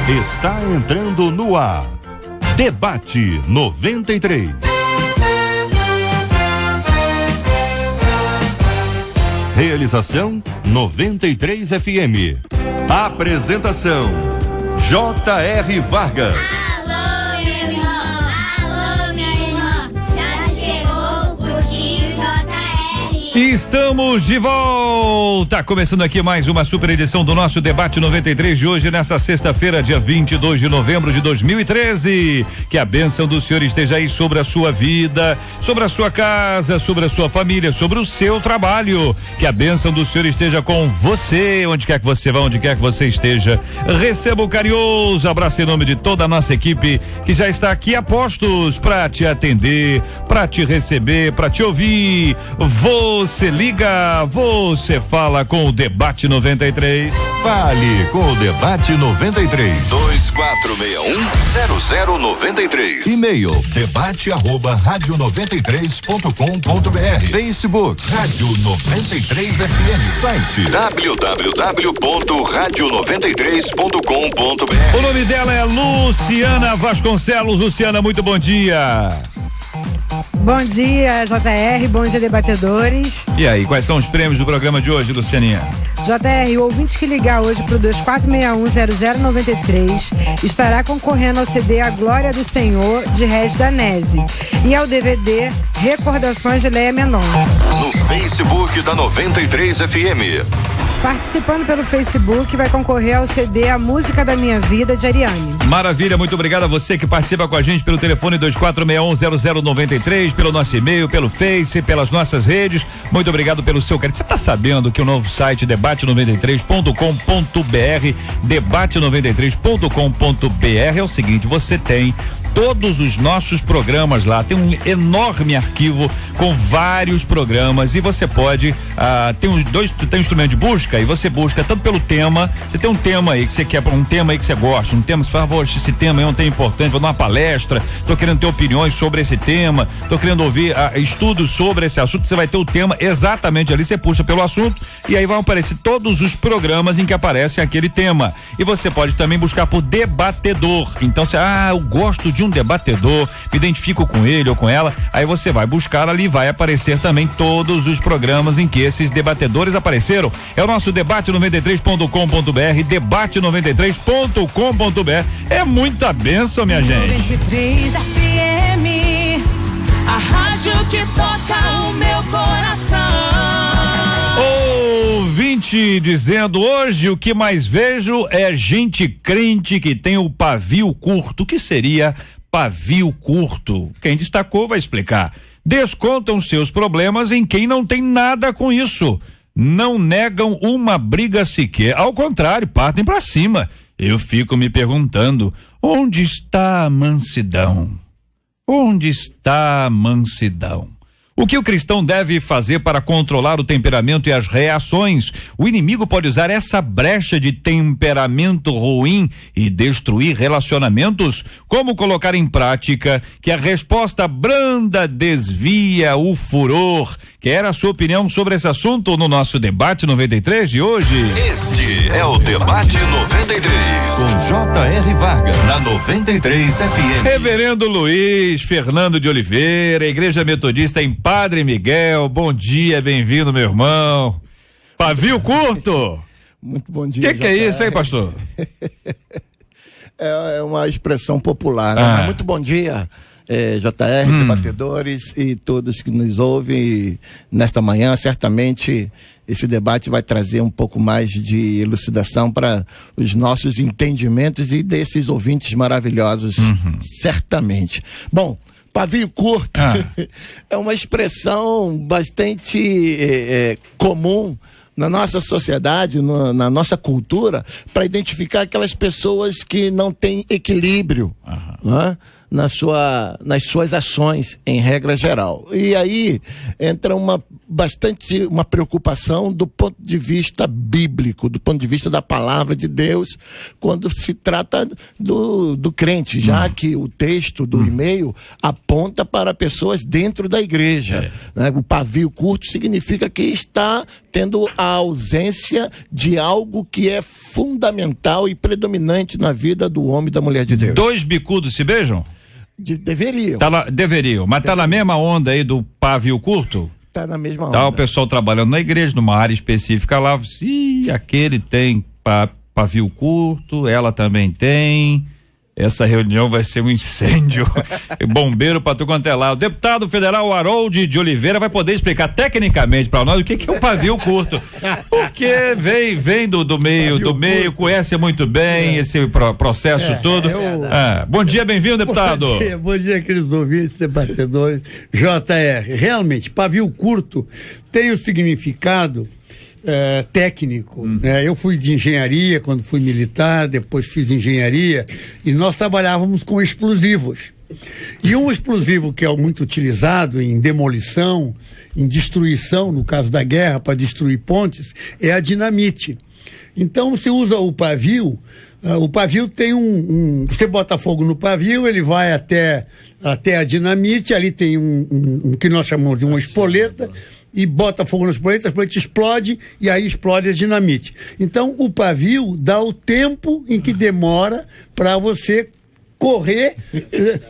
Está entrando no ar. Debate 93. Realização 93 FM. Apresentação J.R. Vargas. Alô, meu irmão, alô, minha irmã, já chegou o tio J.R. Estamos de volta, começando aqui mais uma super edição do nosso Debate 93 de hoje, nessa sexta-feira, dia 22 de novembro de 2013. Que a bênção do Senhor esteja aí sobre a sua vida, sobre a sua casa, sobre a sua família, sobre o seu trabalho. Que a bênção do Senhor esteja com você, onde quer que você vá, onde quer que você esteja. Receba um carinhoso abraço em nome de toda a nossa equipe que já está aqui a postos para te atender, para te receber, para te ouvir. Você liga, você fala com o Debate 93. Fale com o Debate 93. 2461-0093. E-mail debate@radio93.com.br. Facebook Rádio 93 FM. Site www.radio93.com.br. O nome dela é Luciana Vasconcelos. Luciana, muito bom dia. Bom dia, JR, bom dia, debatedores. E aí, quais são os prêmios do programa de hoje, Lucianinha? JR, o ouvinte que ligar hoje pro 2461-0093 estará concorrendo ao CD A Glória do Senhor, de Regis Danese, e ao DVD Recordações de Leia Mendonça. No Facebook da 93 FM. Participando pelo Facebook, vai concorrer ao CD A Música da Minha Vida, de Ariane. Maravilha, muito obrigado a você que participa com a gente pelo telefone 2461-0093, pelo nosso e-mail, pelo Face, pelas nossas redes. Muito obrigado pelo seu carinho. Você está sabendo que o novo site debate93.com.br, debate93.com.br é o seguinte, você tem todos os nossos programas lá, tem um enorme arquivo com vários programas e você pode, tem um instrumento de busca e você busca tanto pelo tema, você tem um tema aí que você quer, um tema aí que você gosta, um tema que você fala, poxa, esse tema é um tema importante, vou dar uma palestra, tô querendo ter opiniões sobre esse tema, tô querendo ouvir estudos sobre esse assunto, você vai ter o tema exatamente ali, você puxa pelo assunto e aí vão aparecer todos os programas em que aparece aquele tema. E você pode também buscar por debatedor, então você, eu gosto de um debatedor, me identifico com ele ou com ela, aí você vai buscar ali, vai aparecer também todos os programas em que esses debatedores apareceram. É o nosso debate93.com.br, debate93.com.br. É muita bênção, minha gente. 93 FM, a rádio que toca o meu coração. Ouvinte dizendo, hoje o que mais vejo é gente crente que tem o pavio curto. O que seria pavio curto? Quem destacou vai explicar. Descontam seus problemas em quem não tem nada com isso. Não negam uma briga sequer. Ao contrário, partem pra cima. Eu fico me perguntando, onde está a mansidão? Onde está a mansidão? O que o cristão deve fazer para controlar o temperamento e as reações? O inimigo pode usar essa brecha de temperamento ruim e destruir relacionamentos? Como colocar em prática que a resposta branda desvia o furor? Quer a sua opinião sobre esse assunto no nosso Debate 93 de hoje? Este é o Debate 93 com J.R. Vargas na 93 FM. Reverendo Luiz Fernando de Oliveira, Igreja Metodista em Padre Miguel, bom dia, bem-vindo, meu irmão. Pavio curto? Muito bom dia. Que é isso, hein, pastor? É uma expressão popular, né? Mas muito bom dia, JR, debatedores e todos que nos ouvem. E nesta manhã, certamente, esse debate vai trazer um pouco mais de elucidação para os nossos entendimentos e desses ouvintes maravilhosos, certamente. Bom, pavio curto é uma expressão bastante comum na nossa sociedade, na nossa cultura, para identificar aquelas pessoas que não têm equilíbrio, né? nas suas ações, em regra geral. E aí entra uma preocupação do ponto de vista bíblico, do ponto de vista da palavra de Deus, quando se trata do crente, já que o texto do e-mail aponta para pessoas dentro da igreja. Né? O pavio curto significa que está tendo a ausência de algo que é fundamental e predominante na vida do homem e da mulher de Deus. 2 bicudos se beijam? Deveriam. Deveriam, mas tá na mesma onda aí do pavio curto? Tá na mesma onda. Tá o pessoal trabalhando na igreja, numa área específica lá, se aquele tem pavio curto, ela também tem. Essa reunião vai ser um incêndio. Bombeiro pra tu quanto é lá. O deputado federal Harold de Oliveira vai poder explicar tecnicamente pra nós o que é um pavio curto. Porque vem do meio, conhece muito bem esse processo todo. Bom dia, bem-vindo, deputado. Bom dia, queridos ouvintes, debatedores. JR, realmente, pavio curto tem o significado técnico, né? Eu fui de engenharia quando fui militar, depois fiz engenharia e nós trabalhávamos com explosivos. E um explosivo que é muito utilizado em demolição, em destruição, no caso da guerra, para destruir pontes, é a dinamite. Então você usa o pavio tem você bota fogo no pavio, ele vai até a dinamite, ali tem um que nós chamamos de uma espoleta, e bota fogo nas espoletas, a espoleta explode e aí explode a dinamite. Então o pavio dá o tempo em que demora para você correr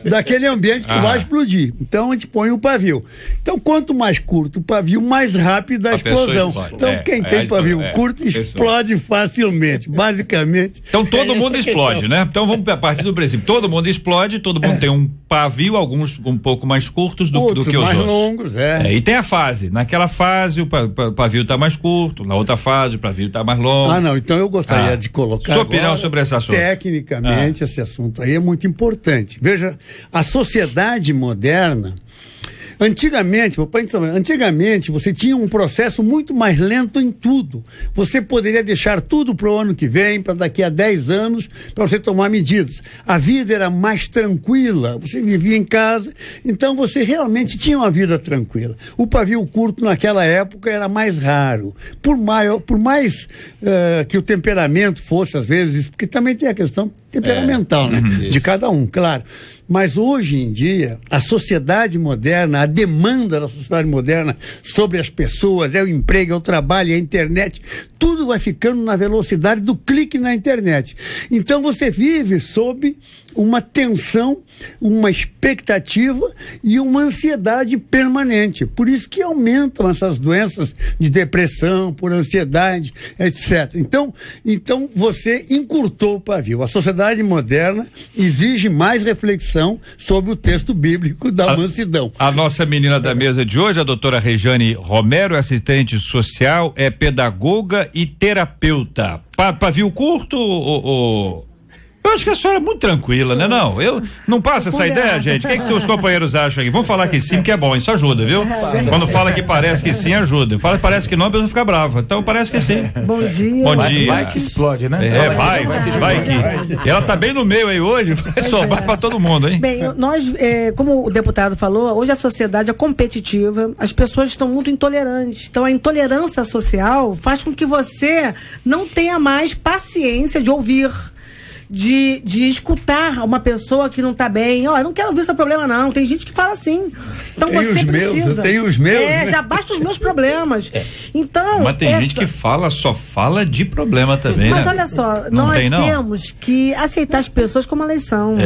daquele ambiente que vai explodir. Então a gente põe o pavio. Então quanto mais curto o pavio, mais rápida a explosão. Então quem tem pavio curto explode facilmente, basicamente. Então todo mundo explode, né? Então vamos a partir do princípio. Todo mundo explode, todo mundo tem um pavio, alguns um pouco mais curtos do que os mais outros. Longos, E tem a fase. Naquela fase o pavio está mais curto, na outra fase o pavio está mais longo. Não, então eu gostaria de colocar sua opinião sobre esse assunto. Tecnicamente, esse assunto aí é muito importante. Veja, a sociedade moderna, antigamente você tinha um processo muito mais lento em tudo. Você poderia deixar tudo para o ano que vem, para daqui a 10 anos, para você tomar medidas. A vida era mais tranquila, você vivia em casa, então você realmente tinha uma vida tranquila. O pavio curto naquela época era mais raro, por mais que o temperamento fosse às vezes, porque também tem a questão temperamental, né? De cada um, claro. Mas hoje em dia, a sociedade moderna, a demanda da sociedade moderna sobre as pessoas, é o emprego, é o trabalho, é a internet, tudo vai ficando na velocidade do clique na internet. Então você vive sob uma tensão, uma expectativa e uma ansiedade permanente. Por isso que aumentam essas doenças de depressão, por ansiedade, etc. Então você encurtou o pavio. A sociedade moderna exige mais reflexão sobre o texto bíblico da mansidão. A nossa menina da mesa de hoje, a doutora Rejane Romero, assistente social, é pedagoga e terapeuta. Pavio curto ou... Eu acho que a senhora é muito tranquila, né? Não, eu não passa essa ideia, gente. O que seus companheiros acham aqui? Vamos falar que sim, que é bom, isso ajuda, viu? Quando fala que parece que sim, ajuda. Fala que parece que não, a pessoa fica brava. Então parece que sim. Bom dia. Bom dia. Vai que explode, né? Vai que. Ela tá bem no meio aí hoje, vai sobrar pra todo mundo, hein? Bem, nós, como o deputado falou, hoje a sociedade é competitiva, as pessoas estão muito intolerantes. Então a intolerância social faz com que você não tenha mais paciência de ouvir. De escutar uma pessoa que não tá bem. Eu não quero ouvir seu problema, não. Tem gente que fala assim. Então tem você precisa. Eu tenho os meus. Já basta os meus problemas. Então. Mas tem gente que só fala de problema também. Mas né? olha só, nós temos que aceitar as pessoas como elas são.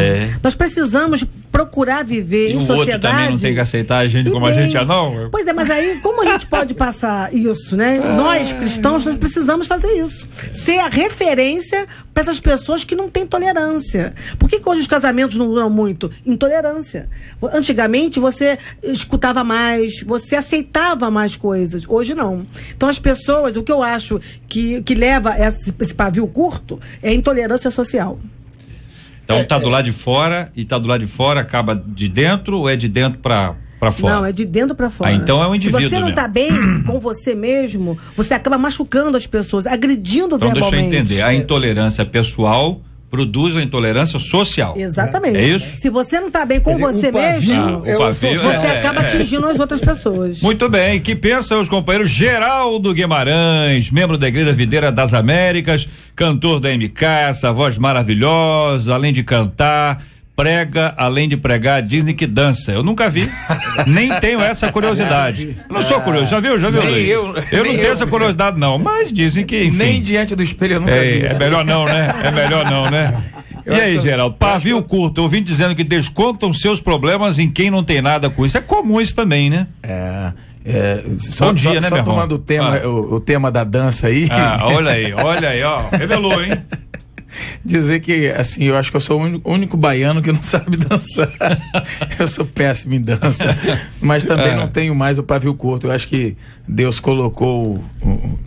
Nós precisamos procurar viver em sociedade. O outro também não tem que aceitar a gente como a gente é, não? Pois é, mas aí como a gente pode passar isso, né? Nós, cristãos, nós precisamos fazer isso. Ser a referência para essas pessoas que não têm tolerância. Por que hoje os casamentos não duram muito? Intolerância. Antigamente você escutava mais, você aceitava mais coisas. Hoje não. Então as pessoas, o que eu acho que leva esse pavio curto é a intolerância social. Então tá do lado de fora e tá do lado de fora, acaba de dentro ou é de dentro para fora? Não, é de dentro para fora. Então é um indivíduo. Se você não tá bem com você mesmo, você acaba machucando as pessoas, agredindo verbalmente. Então deixa eu entender, a intolerância pessoal produz a intolerância social. Exatamente. É isso? Se você não está bem com você mesmo, você acaba atingindo as outras pessoas. Muito bem. Que pensam os companheiros? Geraldo Guimarães, membro da Igreja Videira das Américas, cantor da MK, essa voz maravilhosa, além de cantar, prega, além de pregar, dizem que dança. Eu nunca vi, nem tenho essa curiosidade. Eu não sou curioso, já viu, Luiz? Eu não tenho essa curiosidade não, mas dizem que, enfim. Nem diante do espelho eu nunca vi. É melhor não, né? E aí, Geraldo, pavio curto, eu vim dizendo que descontam seus problemas em quem não tem nada com isso. É comum isso também, né? Bom dia, né, só tomando o tema da dança aí. Olha aí, ó, revelou, hein? Dizer que, assim, eu acho que eu sou o único baiano que não sabe dançar. Eu sou péssimo em dança, mas também não tenho mais o pavio curto. Eu acho que Deus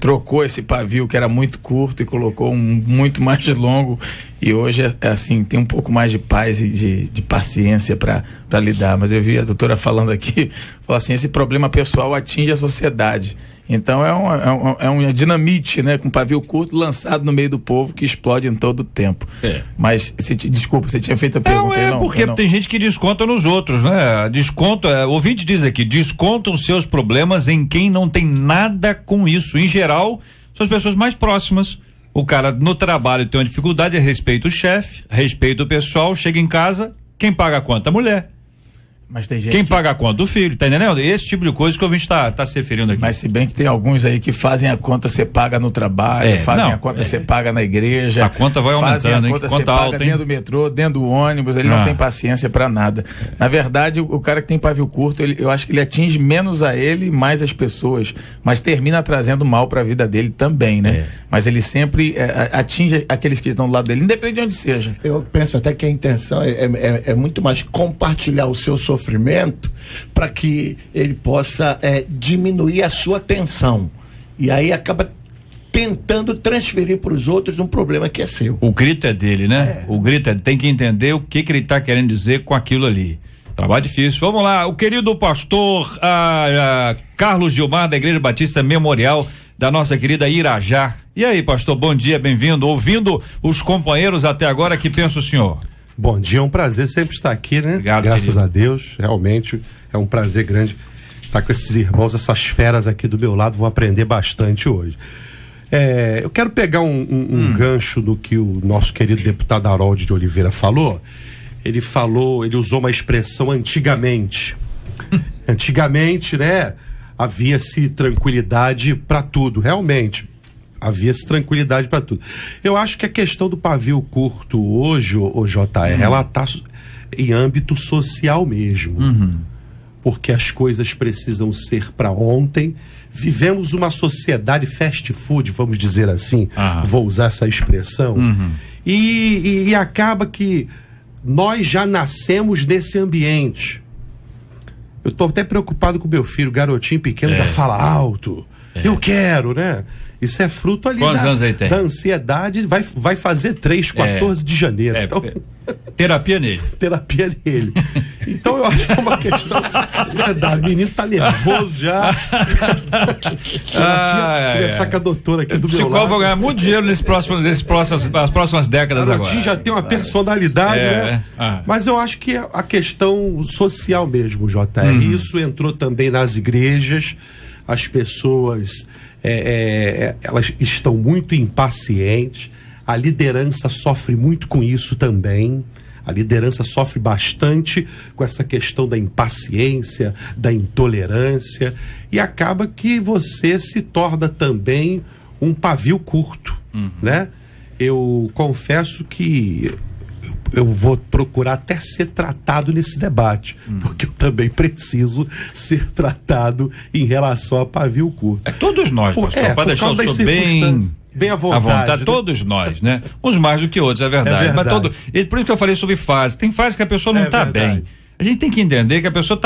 trocou esse pavio que era muito curto e colocou um muito mais longo, e hoje assim, tem um pouco mais de paz e de paciência para lidar. Mas eu vi a doutora falando aqui, falou assim, esse problema pessoal atinge a sociedade. Então é uma dinamite, né, com pavio curto lançado no meio do povo que explode em todo o tempo. Mas, desculpa, você tinha feito a pergunta. Porque tem gente que desconta nos outros, né? O ouvinte diz aqui, descontam seus problemas em quem não tem nada com isso. Em geral, são as pessoas mais próximas. O cara no trabalho tem uma dificuldade, respeita o chefe, respeita o pessoal, chega em casa, quem paga a conta? A mulher. Mas tem gente quem paga a conta? O filho, tá entendendo? Esse tipo de coisa que o ouvinte tá se referindo aqui. Mas se bem que tem alguns aí que fazem a conta você paga no trabalho, a conta você paga na igreja. A conta vai aumentando, a conta você paga alta, dentro do metrô, dentro do ônibus, ele não tem paciência pra nada. Na verdade, o cara que tem pavio curto, eu acho que ele atinge menos a ele, mais as pessoas, mas termina trazendo mal pra vida dele também, né? Mas ele sempre atinge aqueles que estão do lado dele, independente de onde seja. Eu penso até que a intenção é muito mais compartilhar o seu sofrimento para que ele possa diminuir a sua tensão, e aí acaba tentando transferir para os outros um problema que é seu. O grito é dele, né? O grito tem que entender o que ele está querendo dizer com aquilo ali. Trabalho difícil. Vamos lá, o querido pastor Carlos Gilmar, da Igreja Batista Memorial da nossa querida Irajá. E aí, pastor, bom dia, bem-vindo. Ouvindo os companheiros até agora, que pensa o senhor? Bom dia, é um prazer sempre estar aqui, né? Obrigado, graças querido. a Deus, realmente é um prazer grande estar com esses irmãos, essas feras aqui do meu lado, vou aprender bastante hoje. Eu quero pegar um gancho do que o nosso querido deputado Harold de Oliveira falou. Ele usou uma expressão antigamente. Antigamente, né? Havia-se tranquilidade para tudo, realmente. Havia-se tranquilidade para tudo. Eu acho que a questão do pavio curto hoje, o JR, ela está em âmbito social mesmo. Porque as coisas precisam ser para ontem. Vivemos uma sociedade fast food, vamos dizer assim, vou usar essa expressão, e acaba que nós já nascemos nesse ambiente. Eu estou até preocupado com meu filho, garotinho pequeno, já fala alto. Eu quero, né? Isso é fruto ali da ansiedade. Vai fazer 14 de janeiro. Então, terapia nele. Terapia nele. Então eu acho que é uma questão. Verdade, o menino tá nervoso já. Conversar com a doutora aqui do meu lado. O psicólogo vai ganhar muito dinheiro nas próximas décadas agora. O garotinho já tem uma personalidade, né? Mas eu acho que é a questão social mesmo, JR. Isso entrou também nas igrejas. As pessoas elas estão muito impacientes, a liderança sofre muito com isso também. A liderança sofre bastante com essa questão da impaciência, da intolerância, e acaba que você se torna também um pavio curto, né? Eu confesso que eu vou procurar até ser tratado nesse debate, porque eu também preciso ser tratado em relação a pavio curto. Todos nós, pastor, para deixar o senhor bem à vontade, né? Todos nós, né? Uns mais do que outros, é verdade. Mas por isso que eu falei sobre fase. Tem fase que a pessoa não está bem. A gente tem que entender que a pessoa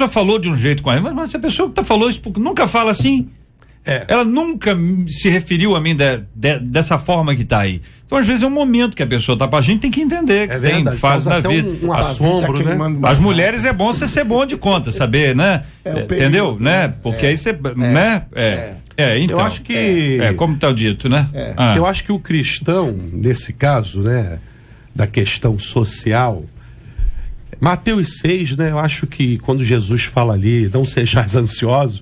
falou de um jeito com a gente, mas se a pessoa falou isso nunca fala assim. Ela nunca se referiu a mim dessa forma que está aí. Então, às vezes, é um momento que a pessoa está pra gente, tem que entender que tem fase na vida. Um assombro, né? As mulheres é bom você ser bom de conta, saber, né? Entendeu? Né? Porque aí você, né? Então. Eu acho que... como está dito, né? Eu acho que o cristão, nesse caso, né? da questão social. Mateus 6, né? Eu acho que quando Jesus fala ali, não sejais ansiosos,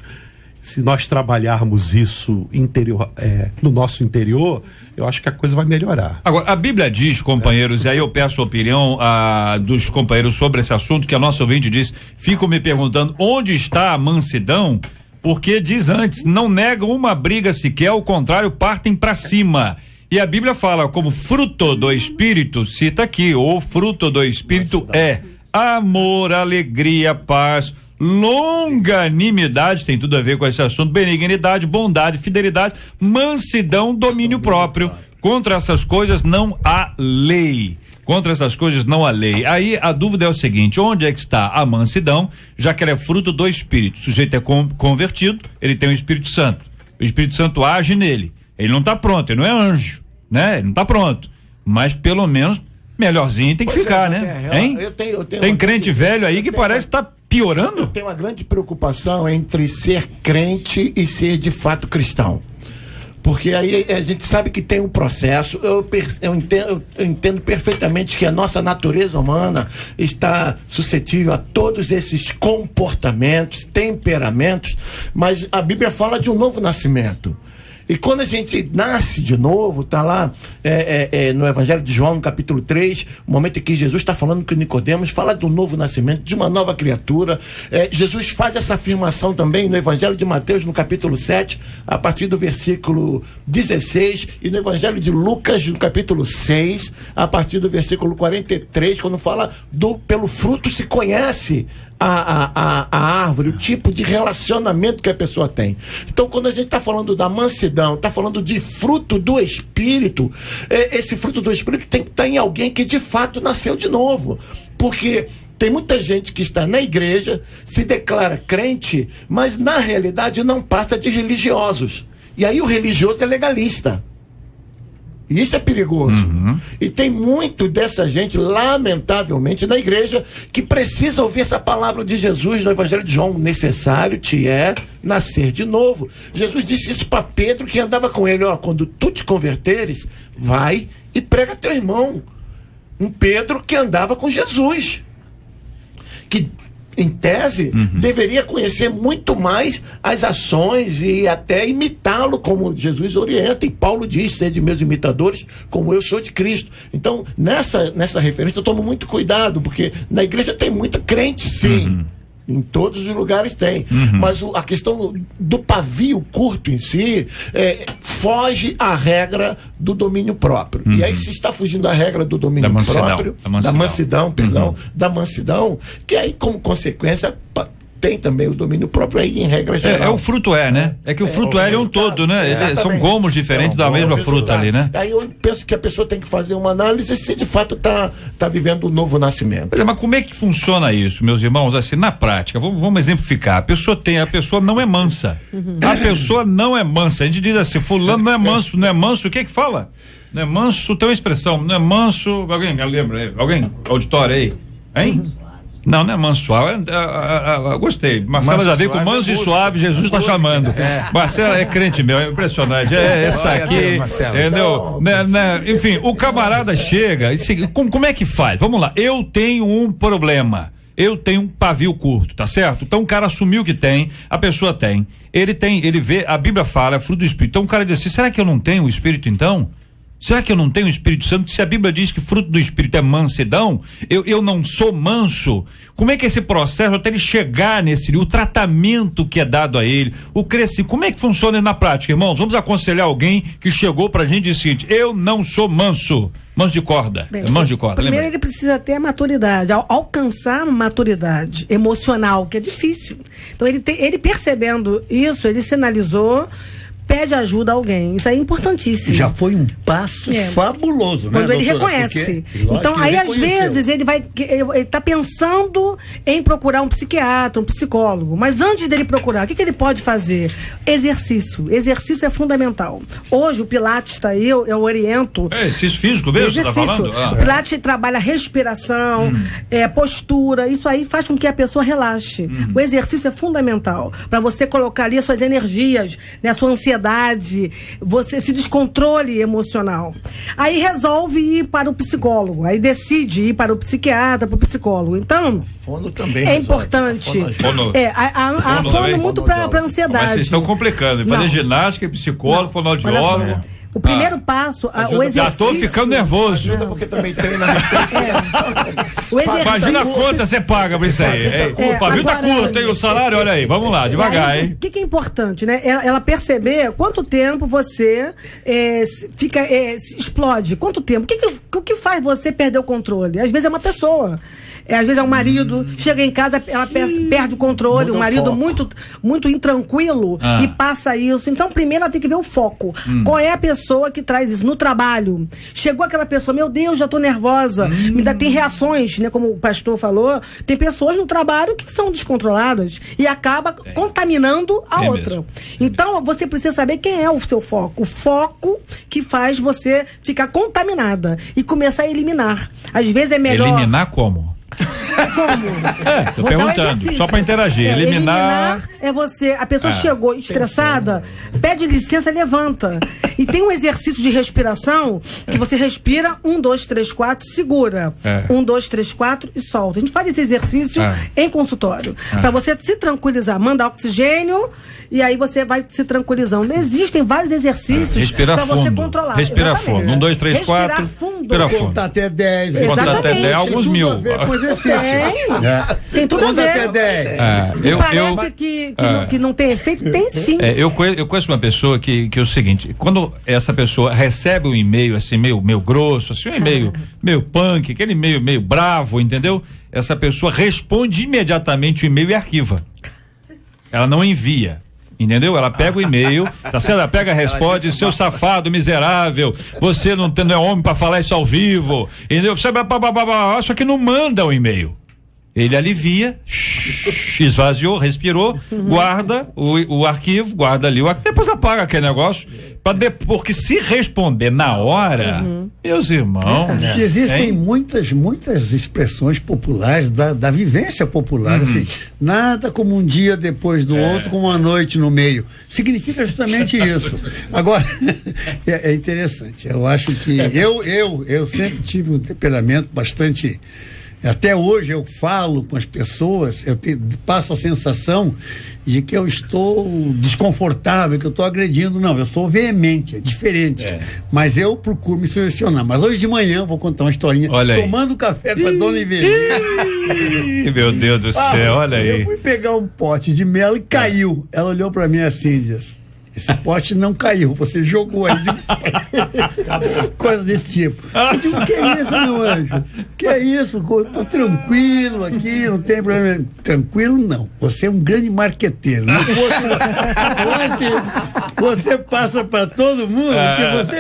se nós trabalharmos isso no nosso interior, eu acho que a coisa vai melhorar. Agora, a Bíblia diz, companheiros, e aí eu peço a opinião dos companheiros sobre esse assunto, que a nossa ouvinte diz, ficam me perguntando onde está a mansidão, porque diz antes, não negam uma briga sequer, ao contrário, partem para cima. E a Bíblia fala como fruto do Espírito, cita aqui, o fruto do Espírito é amor, alegria, paz, longanimidade, tem tudo a ver com esse assunto, benignidade, bondade, fidelidade, mansidão, domínio próprio. Contra essas coisas não há lei. Contra essas coisas não há lei. Aí a dúvida é o seguinte, onde é que está a mansidão, já que ela é fruto do Espírito? O sujeito é convertido, ele tem o Espírito Santo. O Espírito Santo age nele. Ele não está pronto, ele não é anjo, né? Ele não está pronto. Mas pelo menos melhorzinho tem que ficar, né? Hein? Tem crente velho aí que parece que tá piorando. Eu tenho uma grande preocupação entre ser crente e ser de fato cristão. Porque aí a gente sabe que tem um processo. Eu entendo perfeitamente que a nossa natureza humana está suscetível a todos esses comportamentos, temperamentos, mas a Bíblia fala de um novo nascimento. E quando a gente nasce de novo, tá lá no Evangelho de João, no capítulo 3, o momento em que Jesus está falando com Nicodemos, fala do novo nascimento, de uma nova criatura. Jesus faz essa afirmação também no Evangelho de Mateus, no capítulo 7, a partir do versículo 16, e no Evangelho de Lucas, no capítulo 6, a partir do versículo 43, quando fala pelo fruto se conhece a árvore, o tipo de relacionamento que a pessoa tem. Então, quando a gente está falando da mansidão, está falando de fruto do Espírito, esse fruto do Espírito tem que estar em alguém que de fato nasceu de novo. Porque tem muita gente que está na igreja, se declara crente, mas na realidade não passa de religiosos. E aí o religioso é legalista. E isso é perigoso. E tem muito dessa gente, lamentavelmente, na igreja, que precisa ouvir essa palavra de Jesus no Evangelho de João. Necessário te é nascer de novo. Jesus disse isso para Pedro, que andava com ele. Quando tu te converteres, vai e prega a teu irmão. Um Pedro que andava com Jesus. Que, em tese, deveria conhecer muito mais as ações e até imitá-lo, como Jesus orienta, e Paulo diz, sede meus imitadores, como eu sou de Cristo. Então, nessa referência eu tomo muito cuidado, porque na igreja tem muito crente, sim. Em todos os lugares tem. Mas a questão do pavio curto em si foge à regra do domínio próprio. E aí se está fugindo da regra do domínio próprio, da mansidão, da mansidão, que aí como consequência tem também o domínio próprio aí em regra geral. O fruto né? É que o fruto é um todo, né? São gomos diferentes da mesma fruta ali, né? Aí eu penso que a pessoa tem que fazer uma análise se de fato tá vivendo um novo nascimento. Mas como é que funciona isso, meus irmãos? Assim, na prática, vamos exemplificar. A pessoa não é mansa. A pessoa não é mansa. A gente diz assim, fulano não é manso, o que fala? Não é manso, tem uma expressão, não é manso, alguém lembra aí? Alguém, auditório aí? Hein? Não é manso suave. Gostei. Marcela já veio com manso e suave, Jesus está chamando. Marcela é crente meu, é impressionante. Essa aqui, entendeu? Enfim, o camarada chega e como é que faz? Vamos lá, eu tenho um problema. Eu tenho um pavio curto, tá certo? Então o cara assumiu que tem, a pessoa tem. Ele vê, a Bíblia fala, é fruto do Espírito. Então o cara diz assim, será que eu não tenho o Espírito então? Será que eu não tenho o Espírito Santo? Se a Bíblia diz que fruto do Espírito é mansidão, eu não sou manso. Como é que é esse processo até ele chegar o tratamento que é dado a ele, o crescimento, como é que funciona na prática, irmãos? Vamos aconselhar alguém que chegou pra gente e disse o seguinte, eu não sou manso. Manso de corda. Primeiro lembra? Ele precisa ter a maturidade, alcançar a maturidade emocional, que é difícil. Então ele percebendo isso, ele sinalizou, pede ajuda a alguém. Isso é importantíssimo. Já foi um passo fabuloso, né, quando ele reconhece. Então, aí às vezes ele está pensando em procurar um psiquiatra, um psicólogo, mas antes dele procurar, o que ele pode fazer? Exercício. Exercício é fundamental. Hoje o Pilates está aí, eu oriento. Exercício físico mesmo, você está falando? O Pilates trabalha respiração, postura, isso aí faz com que a pessoa relaxe. O exercício é fundamental para você colocar ali as suas energias, né, a sua ansiedade ansiedade, esse descontrole emocional. Aí resolve ir para o psicólogo, aí decide ir para o psiquiatra, para o psicólogo. Então, Fono também é resolve. importante. Fono. A fono muito para ansiedade. Mas vocês estão complicando. Fazer Não. ginástica, psicólogo, fonoaudiólogo. Olha só, o primeiro passo, o exercício... Já tô ficando nervoso. Ajuda porque também treina. O exercício... Imagina a conta você paga pra isso aí. O pavio tá agora- curto, hein? O salário, olha aí. Vamos lá, devagar, Aí, hein? O que é importante, né? Ela perceber quanto tempo você se explode. Quanto tempo? O que faz você perder o controle? Às vezes é uma pessoa. Às vezes é um marido, chega em casa, ela perde o controle, Muda o o marido foco. muito intranquilo e passa isso. Então, primeiro ela tem que ver o foco. Qual é a pessoa que traz isso? No trabalho. Chegou aquela pessoa, meu Deus, já tô nervosa. Tem reações, né? Como o pastor falou, tem pessoas no trabalho que são descontroladas e acaba contaminando a Tem outra. mesmo. Então, você precisa saber quem é o seu foco. O foco que faz você ficar contaminada e começar a eliminar. Às vezes é melhor... Eliminar como? Como? Tô Vou dar um perguntando, exercício. só pra interagir. Eliminar é você, a pessoa chegou estressada, pede licença, levanta. E tem um exercício de respiração que você respira 1, 2, 3, 4, segura. 1, 2, 3, 4 e solta. A gente faz esse exercício em consultório. Pra você se tranquilizar, manda oxigênio e aí você vai se tranquilizando. Existem vários exercícios Respira pra fundo. você controlar. Respira Exatamente. fundo. 1, 2, 3, Respirar 4. fundo. Respira fundo. Contar até 10. Contar até Exatamente. 10, alguns Tudo mil. a ver com exercício. Tem tudo a Conta até ver. 10. Parece que não tem efeito, tem sim. Eu conheço uma pessoa que é o seguinte, quando essa pessoa recebe um e-mail assim, meio grosso, assim, um e-mail meio punk, aquele e-mail meio bravo, entendeu? Essa pessoa responde imediatamente o e-mail e arquiva. Ela não envia. Entendeu? Ela pega o e-mail, tá certo? Ela pega, responde, seu safado, miserável, você não é homem pra falar isso ao vivo, entendeu? Você só que não manda o e-mail. Ele alivia, esvaziou, respirou, guarda o arquivo, guarda ali o arquivo, depois apaga aquele negócio, porque se responder na hora, meus irmãos. Existem muitas expressões populares da vivência popular, assim, nada como um dia depois do outro, com uma noite no meio. Significa justamente isso. Agora, é interessante. Eu acho que eu sempre tive um temperamento bastante. Até hoje eu falo com as pessoas, passo a sensação de que eu estou desconfortável, que eu estou agredindo. Não, eu sou veemente, é diferente. Mas eu procuro me selecionar. Mas hoje de manhã eu vou contar uma historinha. Olha aí. Tomando café com a dona Ivelina. Meu Deus do céu, olha aí. Eu fui pegar um pote de mel e caiu. Ela olhou pra mim assim e disse: esse pote não caiu, você jogou aí de fora. Coisa desse tipo. Eu digo: que é isso, meu anjo? Que é isso? Eu tô tranquilo aqui, não tem problema. Tranquilo não. Você é um grande marqueteiro. Não você passa pra todo mundo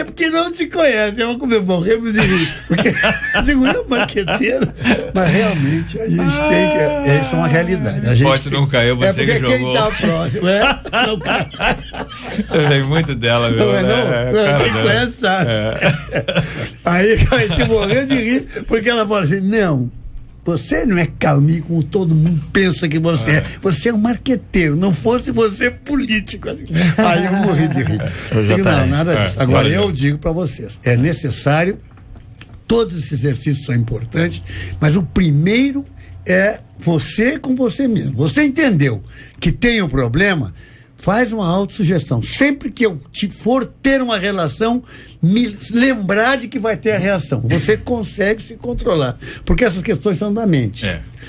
porque não te conhece. Eu vou morremos de rir. Porque eu digo: eu marqueteiro. Mas realmente a gente tem que. Isso é uma realidade. A gente Pote não caiu, você que jogou. Quem tá próximo, não caiu. Eu lembro muito dela, meu. Quem conhece sabe. Aí a gente morreu de rir, porque ela falou assim: não, você não é calminho como todo mundo pensa que você é. Você é um marqueteiro, não fosse você político. Aí eu morri de rir. Digo: não, nada disso. Agora eu digo para vocês, é necessário, todos esses exercícios são importantes, mas o primeiro é você com você mesmo. Você entendeu que tem um problema? Faz uma autossugestão. Sempre que eu for ter uma relação, me lembrar de que vai ter a reação. Você consegue se controlar. Porque essas questões são da mente.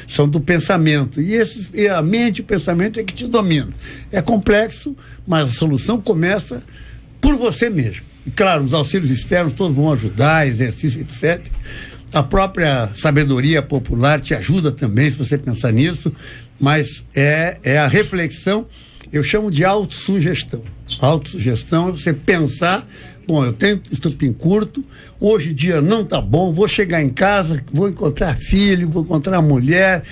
São do pensamento. E a mente e o pensamento é que te dominam. É complexo, mas a solução começa por você mesmo. E claro, os auxílios externos todos vão ajudar, exercício, etc. A própria sabedoria popular te ajuda também, se você pensar nisso. Mas é a reflexão. Eu chamo de autossugestão. Autossugestão é você pensar: bom, eu tenho estupim curto, hoje o dia não tá bom, vou chegar em casa, vou encontrar filho, vou encontrar mulher,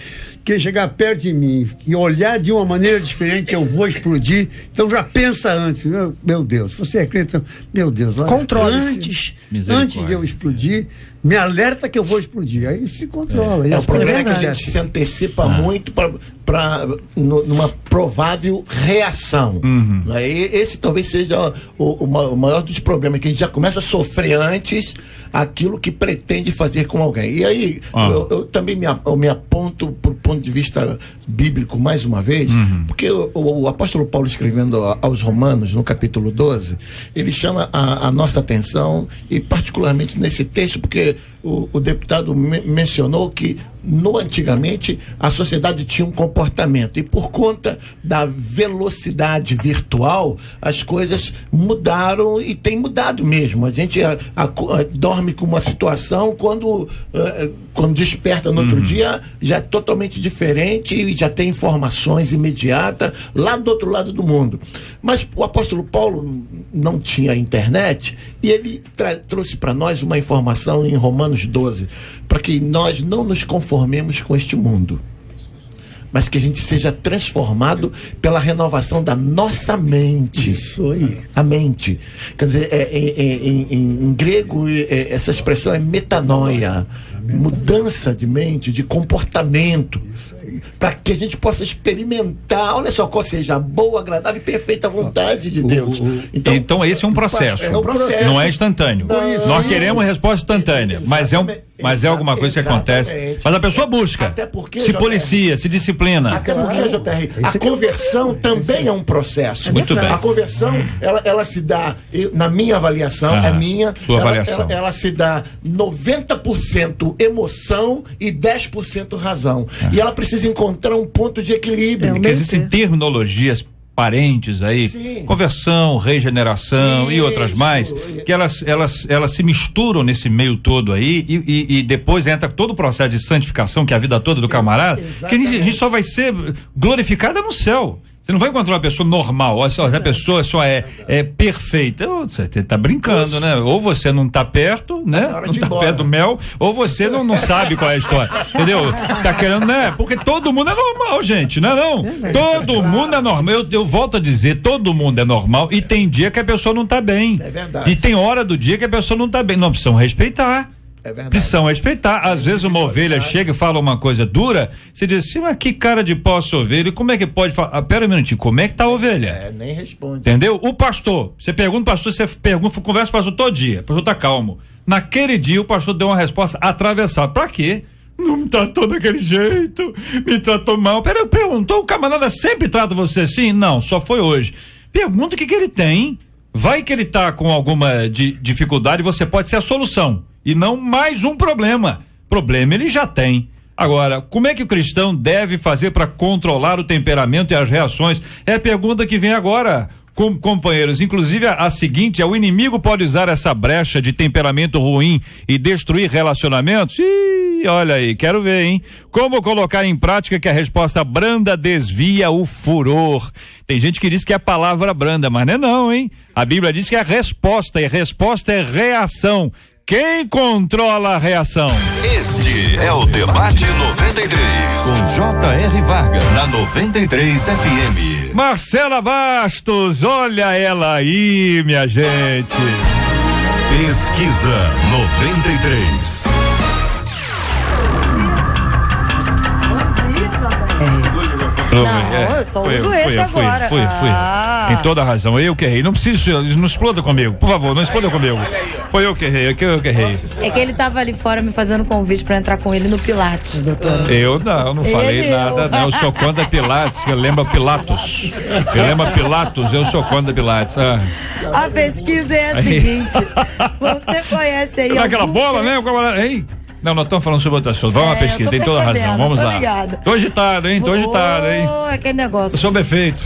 quem chegar perto de mim e olhar de uma maneira diferente, eu vou explodir. Então já pensa antes, meu Deus, você é crente, meu Deus, olha, antes de eu explodir, me alerta que eu vou explodir. Aí se controla. O problema é que a gente se antecipa muito numa provável reação. Esse talvez seja o maior dos problemas, que a gente já começa a sofrer antes aquilo que pretende fazer com alguém. E aí, eu também me aponto por ponto de vista bíblico mais uma vez, porque o apóstolo Paulo, escrevendo aos Romanos, no capítulo 12, ele chama a nossa atenção, e particularmente nesse texto, porque o deputado mencionou que antigamente a sociedade tinha um comportamento, e por conta da velocidade virtual as coisas mudaram, e tem mudado mesmo. A gente dorme com uma situação, quando desperta no outro dia já é totalmente diferente, e já tem informações imediatas lá do outro lado do mundo. Mas o apóstolo Paulo não tinha internet, e ele trouxe para nós uma informação em Romanos 12, para que nós não nos conformemos com este mundo, mas que a gente seja transformado pela renovação da nossa mente. Isso aí. A mente. Quer dizer, em grego, essa expressão é metanoia, mudança de mente, de comportamento, para que a gente possa experimentar, olha só, qual seja a boa, agradável e perfeita vontade de Deus. Então esse é um processo. É um processo. Não é instantâneo. Nós queremos resposta instantânea, mas é alguma coisa que acontece. Mas a pessoa busca, se policia, se disciplina. Até porque, JR, a conversão também é um processo. Muito bem. A conversão, ela se dá, na minha avaliação, sua avaliação. Ela se dá 90% emoção e 10% razão. E ela precisa encontrar um ponto de equilíbrio. Porque existem terminologias parentes aí, sim, conversão, regeneração e outras mais, que elas se misturam nesse meio todo aí, e depois entra todo o processo de santificação, que é a vida toda do camarada, que a gente só vai ser glorificada no céu. Você não vai encontrar uma pessoa normal, a pessoa só é perfeita. Você tá brincando, né? Ou você não tá perto, né? Não tá perto do mel, ou você não sabe qual é a história. Entendeu? Tá querendo, né? Porque todo mundo é normal, gente, não é não? Todo mundo é normal. Eu volto a dizer, todo mundo é normal, e tem dia que a pessoa não tá bem. É verdade. E tem hora do dia que a pessoa não tá bem. Não, precisam respeitar. Precisam respeitar. Às vezes uma ovelha chega e fala uma coisa dura, você diz assim, mas que cara de pau essa ovelha, como é que pode falar? Pera um minutinho, como é que tá a ovelha? Nem responde. Entendeu? O pastor, você pergunta pro pastor, você conversa com o pastor todo dia, o pastor tá calmo. Naquele dia o pastor deu uma resposta atravessada. Pra quê? Não me tratou daquele jeito, me tratou mal. Perguntou, o camarada sempre trata você assim? Não, só foi hoje. Pergunta o que ele tem. Vai que ele tá com alguma dificuldade, você pode ser a solução e não mais um problema. Problema ele já tem. Agora, como é que o cristão deve fazer para controlar o temperamento e as reações? É a pergunta que vem agora, companheiros. Inclusive a seguinte, o inimigo pode usar essa brecha de temperamento ruim e destruir relacionamentos? Ih, olha aí, quero ver, hein? Como colocar em prática que a resposta branda desvia o furor? Tem gente que diz que é a palavra branda, mas não é não, hein? A Bíblia diz que é resposta, e resposta é reação. Quem controla a reação? Este é o Debate 93, com J.R. Varga, na 93 FM. Marcela Bastos, olha ela aí, minha gente. Pesquisa 93. Não, eu só uso esse agora. Fui. Tem toda a razão. Eu que errei. Não precisa, não exploda comigo. Por favor, não exploda comigo. Foi eu que errei, eu que errei. É que ele tava ali fora me fazendo convite pra entrar com ele no Pilates, doutor. Eu não falei nada, não. Eu sou contra Pilates, que lembra Pilatos. Eu sou contra Pilates. A pesquisa é a seguinte: você conhece aí. Aquela bola, né? Hein? Não, nós estamos falando sobre outras coisas. Vamos à pesquisa, tem toda a razão. Vamos lá. Ligada. Tô agitado, hein? É aquele negócio. Sob efeito.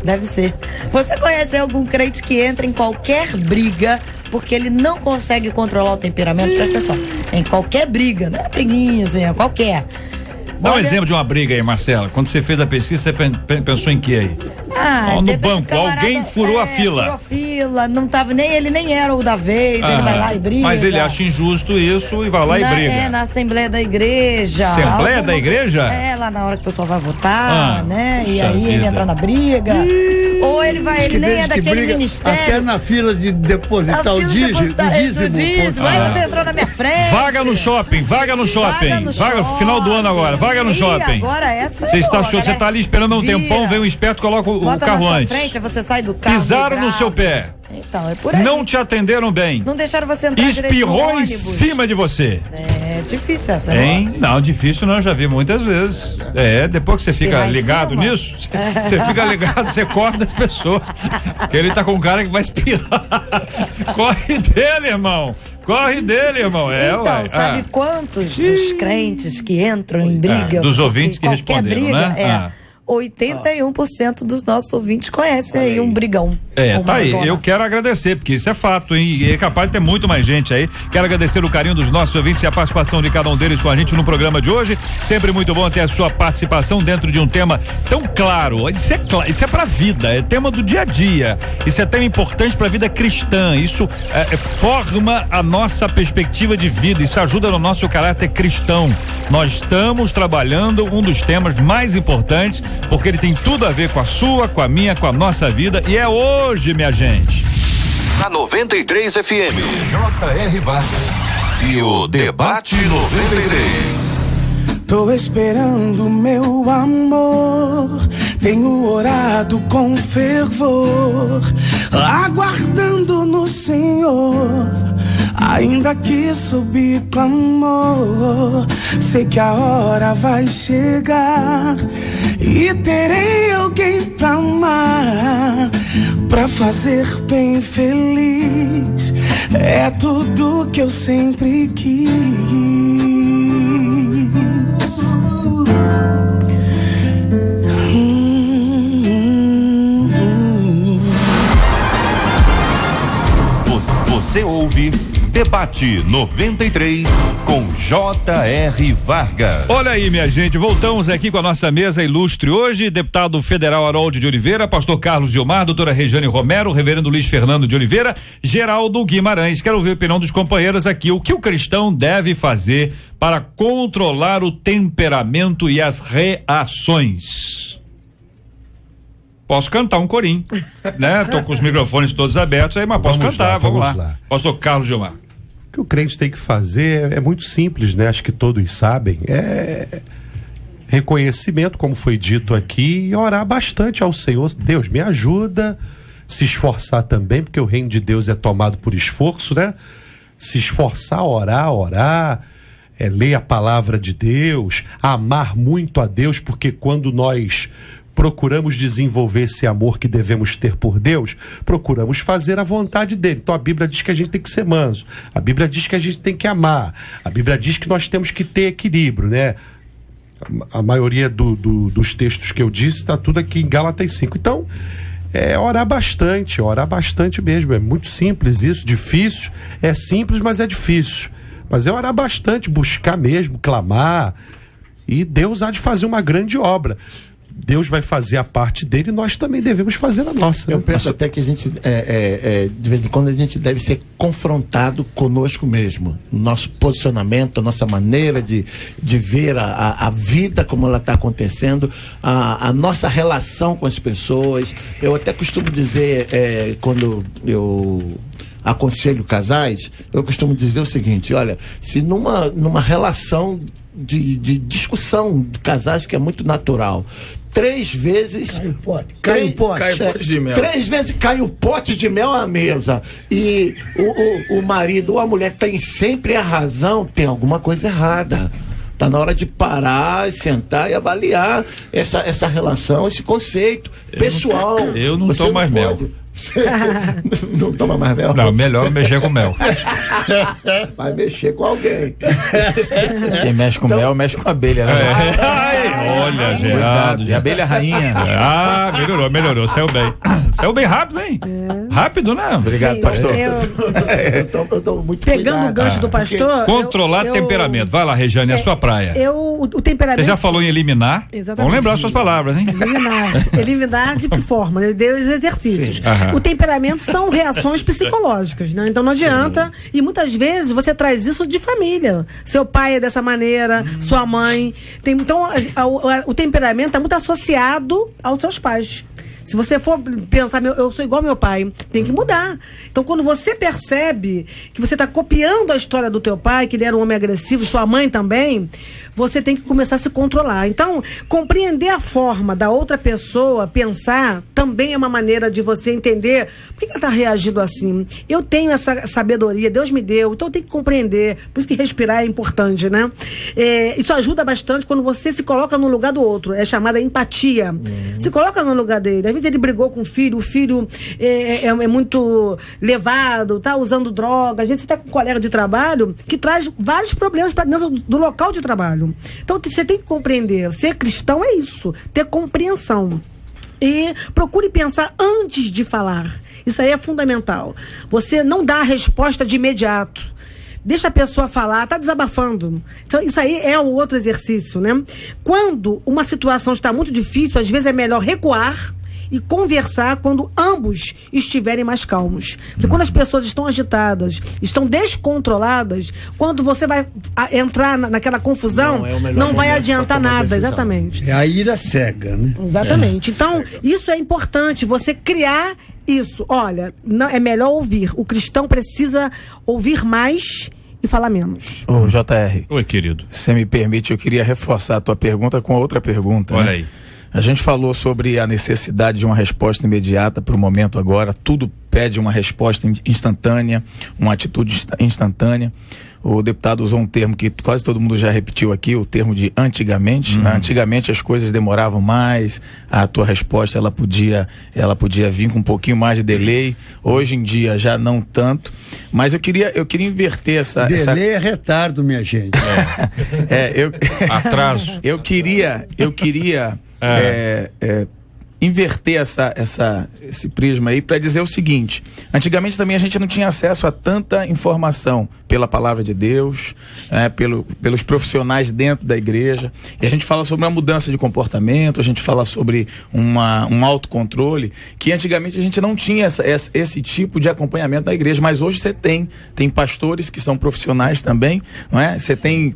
Deve ser. Você conhece algum crente que entra em qualquer briga porque ele não consegue controlar o temperamento? Presta atenção. Em qualquer briga, não é briguinha, assim, é qualquer. Dá um Olha- exemplo de uma briga aí, Marcela. Quando você fez a pesquisa, você pensou em que aí? Ah, Ó, de no repente banco, o camarada, alguém furou a fila. Furou a fila, não tava ele nem era o da vez, ele vai lá e briga. Mas ele acha injusto isso e vai lá e briga. Na Assembleia da Igreja. Assembleia da Igreja? É, lá na hora que o pessoal vai votar, né? E puxa aí ele vida. entra na briga. Ou ele vai, ele nem é daquele Até ministério. na fila de depositar o fila de dízimo. depositar- do dízimo. Aí você entrou na minha frente. Vaga no shopping, vaga no shopping. Vaga no shopping. Final do ano agora, vaga no Ih, shopping. agora essa Você é está boa, você galera. tá ali esperando um Vira. tempão, vem um esperto, coloca o Bota carro na sua antes. frente, aí você sai do carro. Pisaram meio no seu bravo. pé. Então, é por aí. Não te atenderam bem. Não deixaram você entrar direito no Espirrou em ônibus. cima de você. É difícil essa, né? Hein? Não, difícil não, já vi muitas vezes. Depois que você fica Espirrar em ligado cima? nisso, você fica ligado, você corta das pessoas. Ele tá com um cara que vai espirrar. Corre dele, irmão. Corre dele, irmão. Então, Ué. sabe quantos dos crentes que entram em briga? Dos ouvintes que qualquer responderam, briga, né? 81% dos nossos ouvintes conhecem aí um brigão. Uma Tá aí. brigona. Eu quero agradecer, porque isso é fato, hein? E é capaz de ter muito mais gente aí. Quero agradecer o carinho dos nossos ouvintes e a participação de cada um deles com a gente no programa de hoje. Sempre muito bom ter a sua participação dentro de um tema tão claro. Isso é pra vida, é tema do dia a dia. Isso é tema importante pra vida cristã. Isso forma a nossa perspectiva de vida. Isso ajuda no nosso caráter cristão. Nós estamos trabalhando um dos temas mais importantes, porque ele tem tudo a ver com a sua, com a minha, com a nossa vida, e é hoje, minha gente. Na 93 FM, J.R. Vargas e o Debate 93. Tô esperando meu amor, tenho orado com fervor, aguardando no Senhor, ainda que subir clamor, sei que a hora vai chegar e terei alguém pra amar, pra fazer bem feliz, é tudo que eu sempre quis. Você ouve Debate 93 com J.R. Vargas. Olha aí, minha gente, voltamos aqui com a nossa mesa ilustre hoje, deputado federal Harold de Oliveira, pastor Carlos Gilmar, doutora Regiane Romero, reverendo Luiz Fernando de Oliveira, Geraldo Guimarães. Quero ouvir a opinião dos companheiros aqui. O que o cristão deve fazer para controlar o temperamento e as reações? Posso cantar um corinho, né? Tô com os microfones todos abertos aí, mas posso cantar, vamos lá. Pastor Carlos Gilmar. O que o crente tem que fazer é muito simples, né? Acho que todos sabem. É reconhecimento, como foi dito aqui, e orar bastante ao Senhor. Deus, me ajuda. Se esforçar também, porque o reino de Deus é tomado por esforço, né? Se esforçar, orar, ler a palavra de Deus, amar muito a Deus, porque quando nós procuramos desenvolver esse amor que devemos ter por Deus, procuramos fazer a vontade dele. Então a Bíblia diz que a gente tem que ser manso, a Bíblia diz que a gente tem que amar, a Bíblia diz que nós temos que ter equilíbrio, né? A maioria dos textos que eu disse está tudo aqui em Gálatas 5. Então, orar bastante mesmo. É muito simples isso, difícil, é simples, mas é difícil. Mas é orar bastante, buscar mesmo, clamar, e Deus há de fazer uma grande obra. Deus vai fazer a parte dele e nós também devemos fazer a nossa. Eu penso até que a gente, de vez em quando, a gente deve ser confrontado conosco mesmo. Nosso posicionamento, a nossa maneira de ver a vida como ela está acontecendo, a nossa relação com as pessoas. Eu até costumo dizer, quando eu aconselho casais, eu costumo dizer o seguinte: olha, se numa relação de discussão de casais, que é muito natural, 3 vezes cai o pote de mel. 3 vezes cai o pote de mel à mesa e o marido ou a mulher tem sempre a razão, tem alguma coisa errada. Tá na hora de parar, sentar e avaliar essa relação, esse conceito pessoal. Eu não tomo mais mel. Não toma mais mel? Não, melhor mexer com mel. Vai mexer com alguém. Quem mexe com mel, mexe com abelha, né? Olha, Geraldo. E abelha rainha. Melhorou. Saiu bem rápido, hein? Rápido, né? Obrigado, pastor. Eu tô muito Pegando cuidado. o gancho do pastor. Controlar temperamento. Vai lá, Regiane, é a sua praia. O temperamento. Você já falou em eliminar? Exatamente. Vamos lembrar suas palavras, hein? Eliminar de que forma? Ele deu os exercícios. O temperamento são reações psicológicas, né? Então não adianta. E muitas vezes você traz isso de família. Seu pai é dessa maneira, sua mãe. Então o temperamento está muito associado aos seus pais. Se você for pensar, eu sou igual ao meu pai, tem que mudar. Então, quando você percebe que você está copiando a história do teu pai, que ele era um homem agressivo, sua mãe também, você tem que começar a se controlar. Então, compreender a forma da outra pessoa pensar também é uma maneira de você entender por que ela está reagindo assim. Eu tenho essa sabedoria, Deus me deu, então eu tenho que compreender. Por isso que respirar é importante, né? Isso ajuda bastante quando você se coloca no lugar do outro. É chamada empatia. Se coloca no lugar dele. Às vezes ele brigou com o filho é muito levado, tá usando droga. Às vezes você tá com um colega de trabalho que traz vários problemas para dentro do local de trabalho. Então você tem que compreender. Ser cristão é isso, ter compreensão. E procure pensar antes de falar. Isso aí é fundamental. Você não dá a resposta de imediato. Deixa a pessoa falar, tá desabafando. Então, isso aí é um outro exercício, né? Quando uma situação está muito difícil, às vezes é melhor recuar e conversar quando ambos estiverem mais calmos. Porque quando as pessoas estão agitadas, estão descontroladas, quando você vai entrar naquela confusão, não vai adiantar nada. Exatamente. É a ira cega, né? Exatamente. Então, isso é importante, você criar isso. Olha, não, é melhor ouvir. O cristão precisa ouvir mais e falar menos. Ô, JR. Oi, querido. Se você me permite, eu queria reforçar a tua pergunta com outra pergunta. Olha né? aí. A gente falou sobre a necessidade de uma resposta imediata para o momento agora. Tudo pede uma resposta instantânea, uma atitude instantânea. O deputado usou um termo que quase todo mundo já repetiu aqui, o termo de antigamente. Né? Antigamente as coisas demoravam mais, a tua resposta ela podia vir com um pouquinho mais de delay. Hoje em dia já não tanto. Mas eu queria inverter essa... Delay é retardo, minha gente. Atraso. Eu queria inverter esse prisma aí para dizer o seguinte: antigamente também a gente não tinha acesso a tanta informação pela palavra de Deus, pelos profissionais dentro da igreja, e a gente fala sobre uma mudança de comportamento, a gente fala sobre um autocontrole, que antigamente a gente não tinha esse tipo de acompanhamento da igreja, mas hoje você tem pastores que são profissionais também, não é? Você tem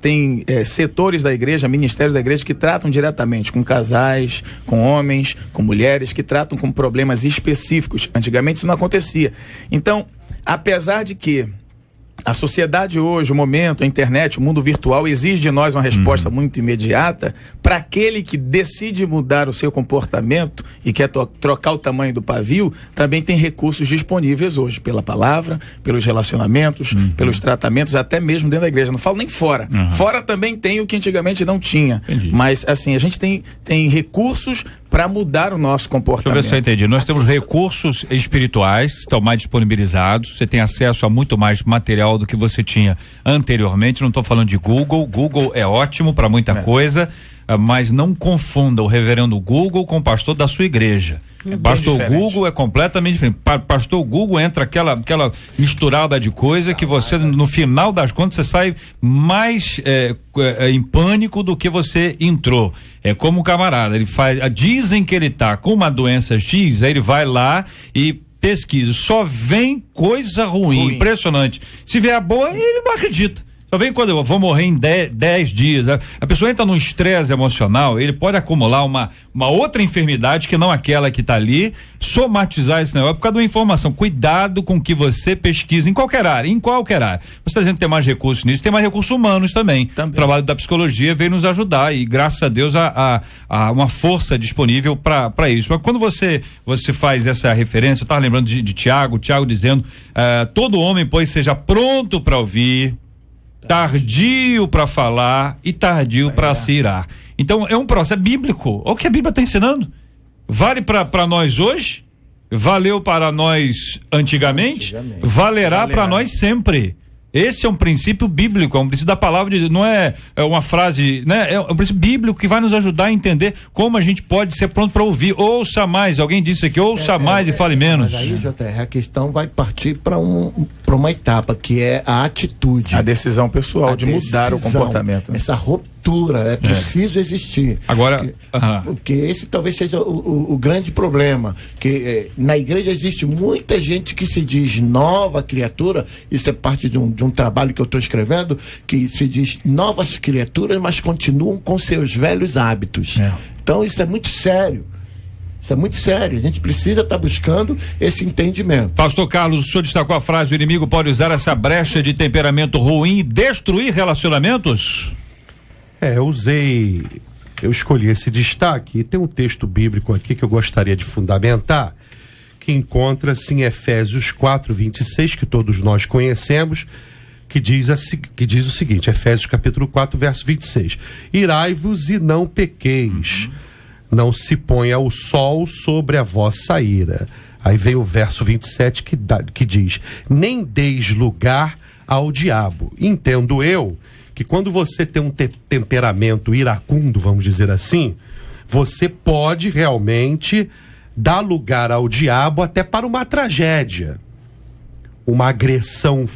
setores da igreja, ministérios da igreja que tratam diretamente com casais, com homens, com mulheres, que tratam com problemas específicos. Antigamente isso não acontecia. Então, apesar de que a sociedade hoje, o momento, a internet, o mundo virtual exige de nós uma resposta muito imediata, para aquele que decide mudar o seu comportamento e quer trocar o tamanho do pavio, também tem recursos disponíveis hoje, pela palavra, pelos relacionamentos, pelos tratamentos, até mesmo dentro da igreja. Não falo nem fora. Fora também tem o que antigamente não tinha. Entendi. Mas assim, a gente tem recursos para mudar o nosso comportamento. Deixa eu ver se eu entendi. Nós temos recursos espirituais, estão mais disponibilizados, você tem acesso a muito mais material do que você tinha anteriormente. Não estou falando de Google. Google é ótimo para muita coisa, mas não confunda o reverendo Google com o pastor da sua igreja. Pastor Google é completamente diferente. Pastor Google entra aquela misturada de coisa que você, no final das contas, você sai mais em pânico do que você entrou. É como um camarada, dizem que ele tá com uma doença X, aí ele vai lá e pesquisa, só vem coisa ruim. Impressionante. Se vier a boa, ele não acredita. Só vem quando eu vou morrer em 10 dias. A pessoa entra num estresse emocional, ele pode acumular uma outra enfermidade que não aquela que está ali, somatizar esse negócio por causa de uma informação. Cuidado com o que você pesquisa em qualquer área. Você está dizendo que tem mais recursos nisso, tem mais recursos humanos também. O trabalho da psicologia veio nos ajudar e graças a Deus há uma força disponível para isso. Mas quando você faz essa referência, eu estava lembrando de Tiago dizendo, todo homem, pois, seja pronto para ouvir, tardio para falar e tardio para se irar. Então é um processo bíblico. Olha o que a Bíblia está ensinando. Vale para nós hoje, valeu para nós antigamente. Valerá para nós sempre. Esse é um princípio bíblico, é um princípio da palavra de Deus, não é uma frase, né? É um princípio bíblico que vai nos ajudar a entender como a gente pode ser pronto para ouvir. Ouça mais, alguém disse aqui, ouça mais e fale menos. Mas aí, JR, a questão vai partir para uma etapa que é a atitude. A decisão pessoal de mudar o comportamento. Essa ruptura é preciso existir. Agora, porque esse talvez seja o grande problema, que na igreja existe muita gente que se diz nova criatura. Isso é parte de um trabalho que eu estou escrevendo, que se diz novas criaturas, mas continuam com seus velhos hábitos. Então isso é muito sério. Isso é muito sério. A gente precisa estar buscando esse entendimento. Pastor Carlos, o senhor destacou a frase: o inimigo pode usar essa brecha de temperamento ruim e destruir relacionamentos? Eu escolhi esse destaque e tem um texto bíblico aqui que eu gostaria de fundamentar, que encontra-se em Efésios 4:26, que todos nós conhecemos, que diz o seguinte, Efésios capítulo 4, verso 26: irai-vos e não pequeis, não se ponha o sol sobre a vossa ira. Aí vem o verso 27 que diz: nem deis lugar ao diabo. Entendo eu que quando você tem um temperamento iracundo, vamos dizer assim, você pode realmente dar lugar ao diabo até para uma tragédia, uma agressão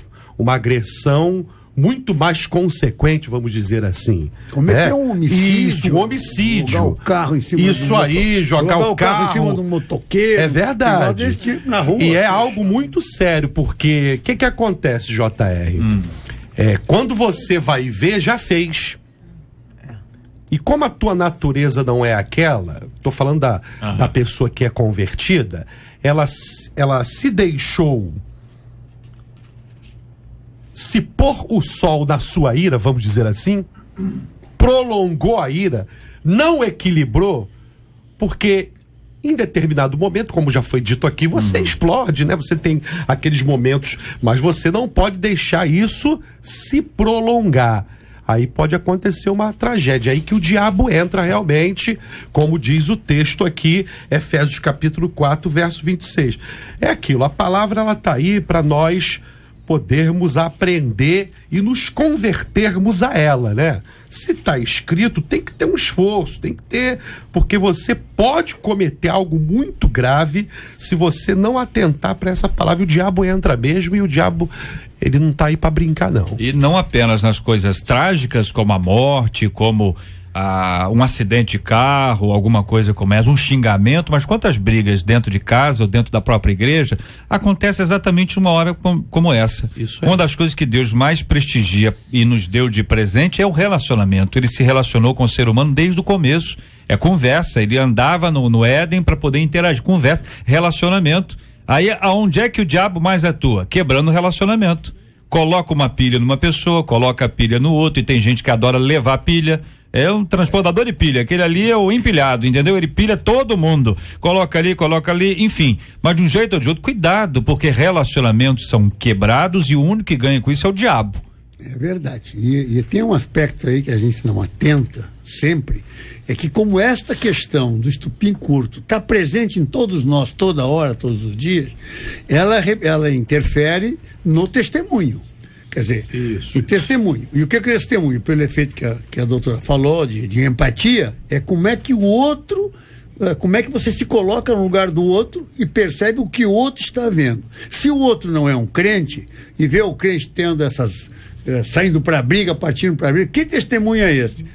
muito mais consequente, vamos dizer assim. Cometer um homicídio. Isso, um homicídio. Jogar o carro em cima jogar o carro em cima do motoqueiro. É verdade. Desse tipo na rua. E é algo muito sério, porque o que acontece, JR? Quando você vai ver, já fez. E como a tua natureza não é aquela, tô falando da pessoa que é convertida, ela se deixou se pôr o sol na sua ira, vamos dizer assim, prolongou a ira, não equilibrou, porque em determinado momento, como já foi dito aqui, você explode, né? Você tem aqueles momentos, mas você não pode deixar isso se prolongar. Aí pode acontecer uma tragédia, aí que o diabo entra realmente, como diz o texto aqui, Efésios capítulo 4, verso 26. É aquilo, a palavra ela tá aí para nós podermos aprender e nos convertermos a ela, né? Se está escrito, tem que ter um esforço, tem que ter, porque você pode cometer algo muito grave se você não atentar para essa palavra. O diabo entra mesmo e o diabo, ele não está aí para brincar, não. E não apenas nas coisas trágicas, como a morte, como um acidente de carro, alguma coisa como essa, um xingamento, mas quantas brigas dentro de casa ou dentro da própria igreja acontece exatamente uma hora como essa. Uma das coisas que Deus mais prestigia e nos deu de presente é o relacionamento. Ele se relacionou com o ser humano desde o começo. É conversa, ele andava no Éden para poder interagir, conversa, relacionamento. Aí aonde é que o diabo mais atua? Quebrando o relacionamento. Coloca uma pilha numa pessoa, coloca a pilha no outro, e tem gente que adora levar pilha. É um transportador de pilha, aquele ali é o empilhado, entendeu? Ele pilha todo mundo, coloca ali, enfim, mas de um jeito ou de outro, cuidado, porque relacionamentos são quebrados e o único que ganha com isso é o diabo. É verdade, e tem um aspecto aí que a gente não atenta sempre, é que como esta questão do estupim curto está presente em todos nós, toda hora, todos os dias, ela interfere no testemunho. Quer dizer, e testemunho. E o que é testemunho? Pelo efeito que a doutora falou, de empatia, é como é que o outro, como é que você se coloca no lugar do outro e percebe o que o outro está vendo. Se o outro não é um crente e vê o crente tendo essas saindo para briga, partindo para briga, que testemunho é esse?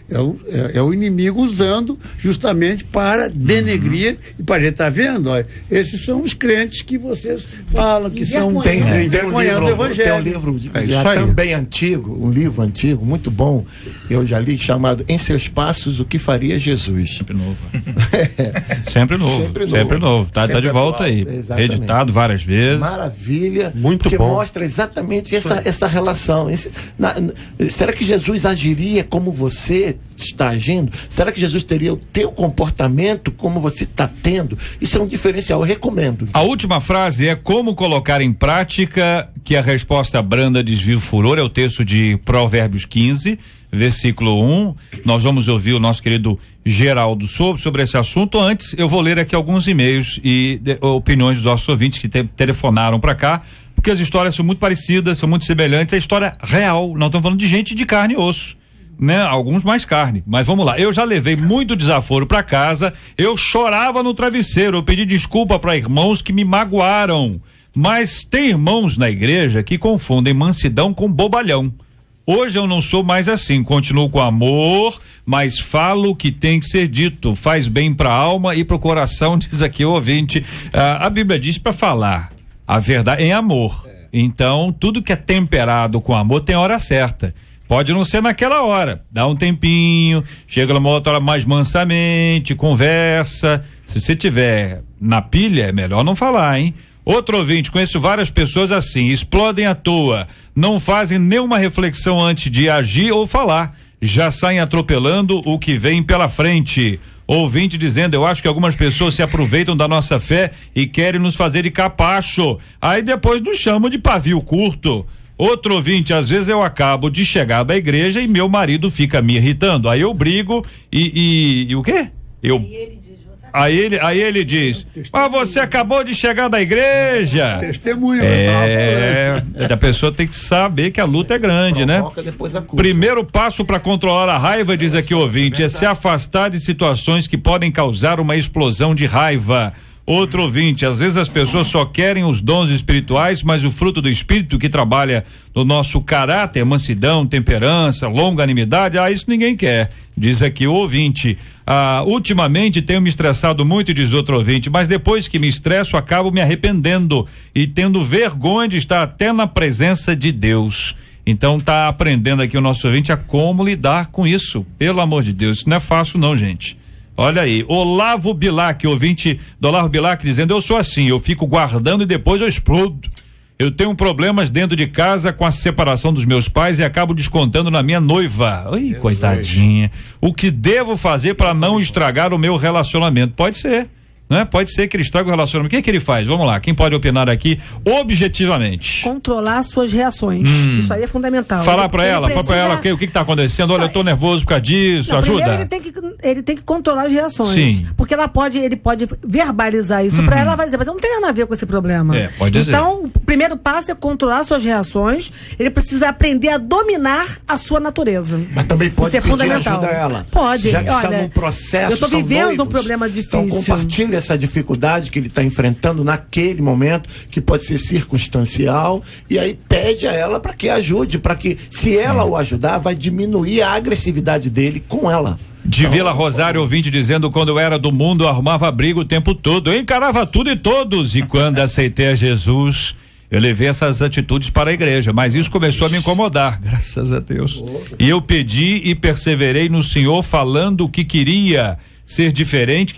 É o inimigo usando justamente para denegrir e para a gente tá vendo, ó, esses são os crentes que vocês falam que são envergonhando o evangelho. Tem um livro também antigo, um livro antigo, muito bom, eu já li, chamado Em Seus Passos, o que faria Jesus. Sempre novo. Sempre novo. Tá de volta atual, aí. Exatamente. Editado várias vezes. Maravilha. Muito porque bom. Mostra exatamente essa relação. Será que Jesus agiria como você está agindo? Será que Jesus teria o teu comportamento como você está tendo? Isso é um diferencial, eu recomendo. A última frase é como colocar em prática que a resposta branda desvia o furor, é o texto de Provérbios 15, versículo 1. Nós vamos ouvir o nosso querido Geraldo sobre esse assunto. Antes, eu vou ler aqui alguns e-mails e opiniões dos nossos ouvintes que telefonaram para cá, porque as histórias são muito parecidas, são muito semelhantes, é história real, não estamos falando de gente de carne e osso, né? Alguns mais carne, mas vamos lá. Eu já levei muito desaforo para casa, eu chorava no travesseiro, eu pedi desculpa para irmãos que me magoaram, mas tem irmãos na igreja que confundem mansidão com bobalhão. Hoje eu não sou mais assim, continuo com amor, mas falo o que tem que ser dito, faz bem para a alma e para o coração, diz aqui o ouvinte. A Bíblia diz para falar a verdade em amor. Então, tudo que é temperado com amor tem hora certa. Pode não ser naquela hora, dá um tempinho, chega numa outra hora mais mansamente, conversa. Se você tiver na pilha, é melhor não falar, hein? Outro ouvinte, conheço várias pessoas assim, explodem à toa, não fazem nenhuma reflexão antes de agir ou falar, já saem atropelando o que vem pela frente. Ouvinte dizendo, eu acho que algumas pessoas se aproveitam da nossa fé e querem nos fazer de capacho, aí depois nos chamam de pavio curto. Outro ouvinte, às vezes eu acabo de chegar da igreja e meu marido fica me irritando, aí eu brigo e o quê? Aí ele diz, mas você acabou de chegar da igreja. Testemunho. A pessoa tem que saber que a luta é grande, né? Primeiro passo para controlar a raiva, diz aqui o ouvinte, é se afastar de situações que podem causar uma explosão de raiva. Outro ouvinte, às vezes as pessoas só querem os dons espirituais, mas o fruto do espírito que trabalha no nosso caráter, mansidão, temperança, longanimidade, isso ninguém quer, diz aqui o ouvinte. Ultimamente tenho me estressado muito, diz outro ouvinte, mas depois que me estresso acabo me arrependendo e tendo vergonha de estar até na presença de Deus. Então tá aprendendo aqui o nosso ouvinte a como lidar com isso, pelo amor de Deus, isso não é fácil não, gente. Olha aí, Olavo Bilac, ouvinte do Olavo Bilac dizendo, eu sou assim, eu fico guardando e depois eu explodo. Eu tenho problemas dentro de casa com a separação dos meus pais e acabo descontando na minha noiva. Ai, coitadinha. O que devo fazer para não estragar o meu relacionamento? Pode ser, né? Pode ser que ele estrague o relacionamento. O que ele faz? Vamos lá, quem pode opinar aqui objetivamente? Controlar suas reações. Isso aí é fundamental. Fala pra ela o que tá acontecendo. Olha, eu tô nervoso por causa disso, ajuda. Ele tem que controlar as reações. Sim. Porque ele pode verbalizar isso pra ela, vai dizer, mas eu não tenho nada a ver com esse problema. Pode dizer. Então, o primeiro passo é controlar suas reações. Ele precisa aprender a dominar a sua natureza. Mas também pode pedir fundamental. Ajuda a ela. Pode. Já que está num processo, eu tô vivendo um problema difícil. Então, compartilha essa dificuldade que ele está enfrentando naquele momento, que pode ser circunstancial, e aí pede a ela para que ajude, para que, se ela o ajudar, vai diminuir a agressividade dele com ela. De Vila Rosário, ouvinte dizendo, quando eu era do mundo, eu arrumava briga o tempo todo, eu encarava tudo e todos, e quando aceitei a Jesus, eu levei essas atitudes para a igreja, mas isso começou a me incomodar, graças a Deus. E eu pedi e perseverei no Senhor, falando o que queria ser diferente,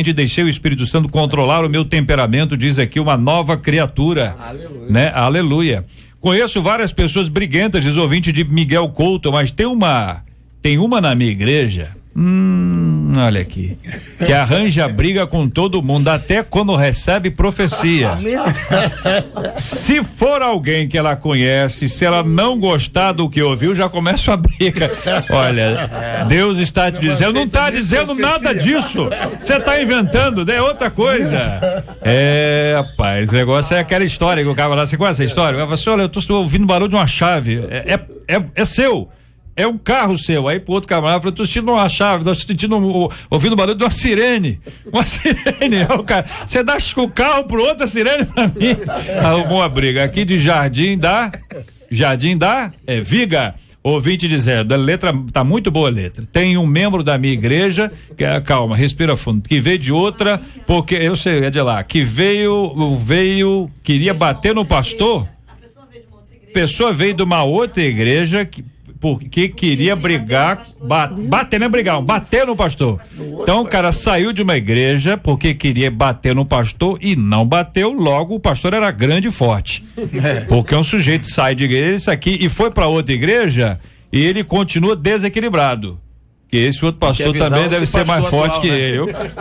e deixei o Espírito Santo controlar o meu temperamento, diz aqui uma nova criatura. Aleluia. Né? Aleluia. Conheço várias pessoas briguentas, diz o ouvinte de Miguel Couto, mas tem uma na minha igreja, olha aqui, que arranja briga com todo mundo, até quando recebe profecia. Se for alguém que ela conhece, se ela não gostar do que ouviu, já começa a briga. Olha, Deus está te dizendo, não está dizendo nada disso, você está inventando, é outra coisa. Rapaz, o negócio é aquela história que o cara lá, você conhece essa história? O cara fala assim, olha, eu estou ouvindo barulho de uma chave, é seu. É um carro seu. Aí pro outro camarada falou, tô sentindo uma chave, tô ouvindo o barulho de uma sirene. Uma sirene. O cara, você dá o carro pro outro, a sirene pra mim. Arrumou uma briga. Aqui de Jardim da Viga. Ouvinte dizendo, a letra, tá muito boa a letra. Tem um membro da minha igreja, calma, respira fundo, que veio de outra, porque, eu sei, é de lá, que queria bater no pastor. A pessoa veio de uma outra igreja, porque queria brigar, bater, não é brigar, bater no pastor. Então o cara saiu de uma igreja porque queria bater no pastor e não bateu, logo o pastor era grande e forte. Porque um sujeito sai de igreja, isso aqui, e foi para outra igreja e ele continua desequilibrado. Que esse outro pastor também deve ser mais forte que ele.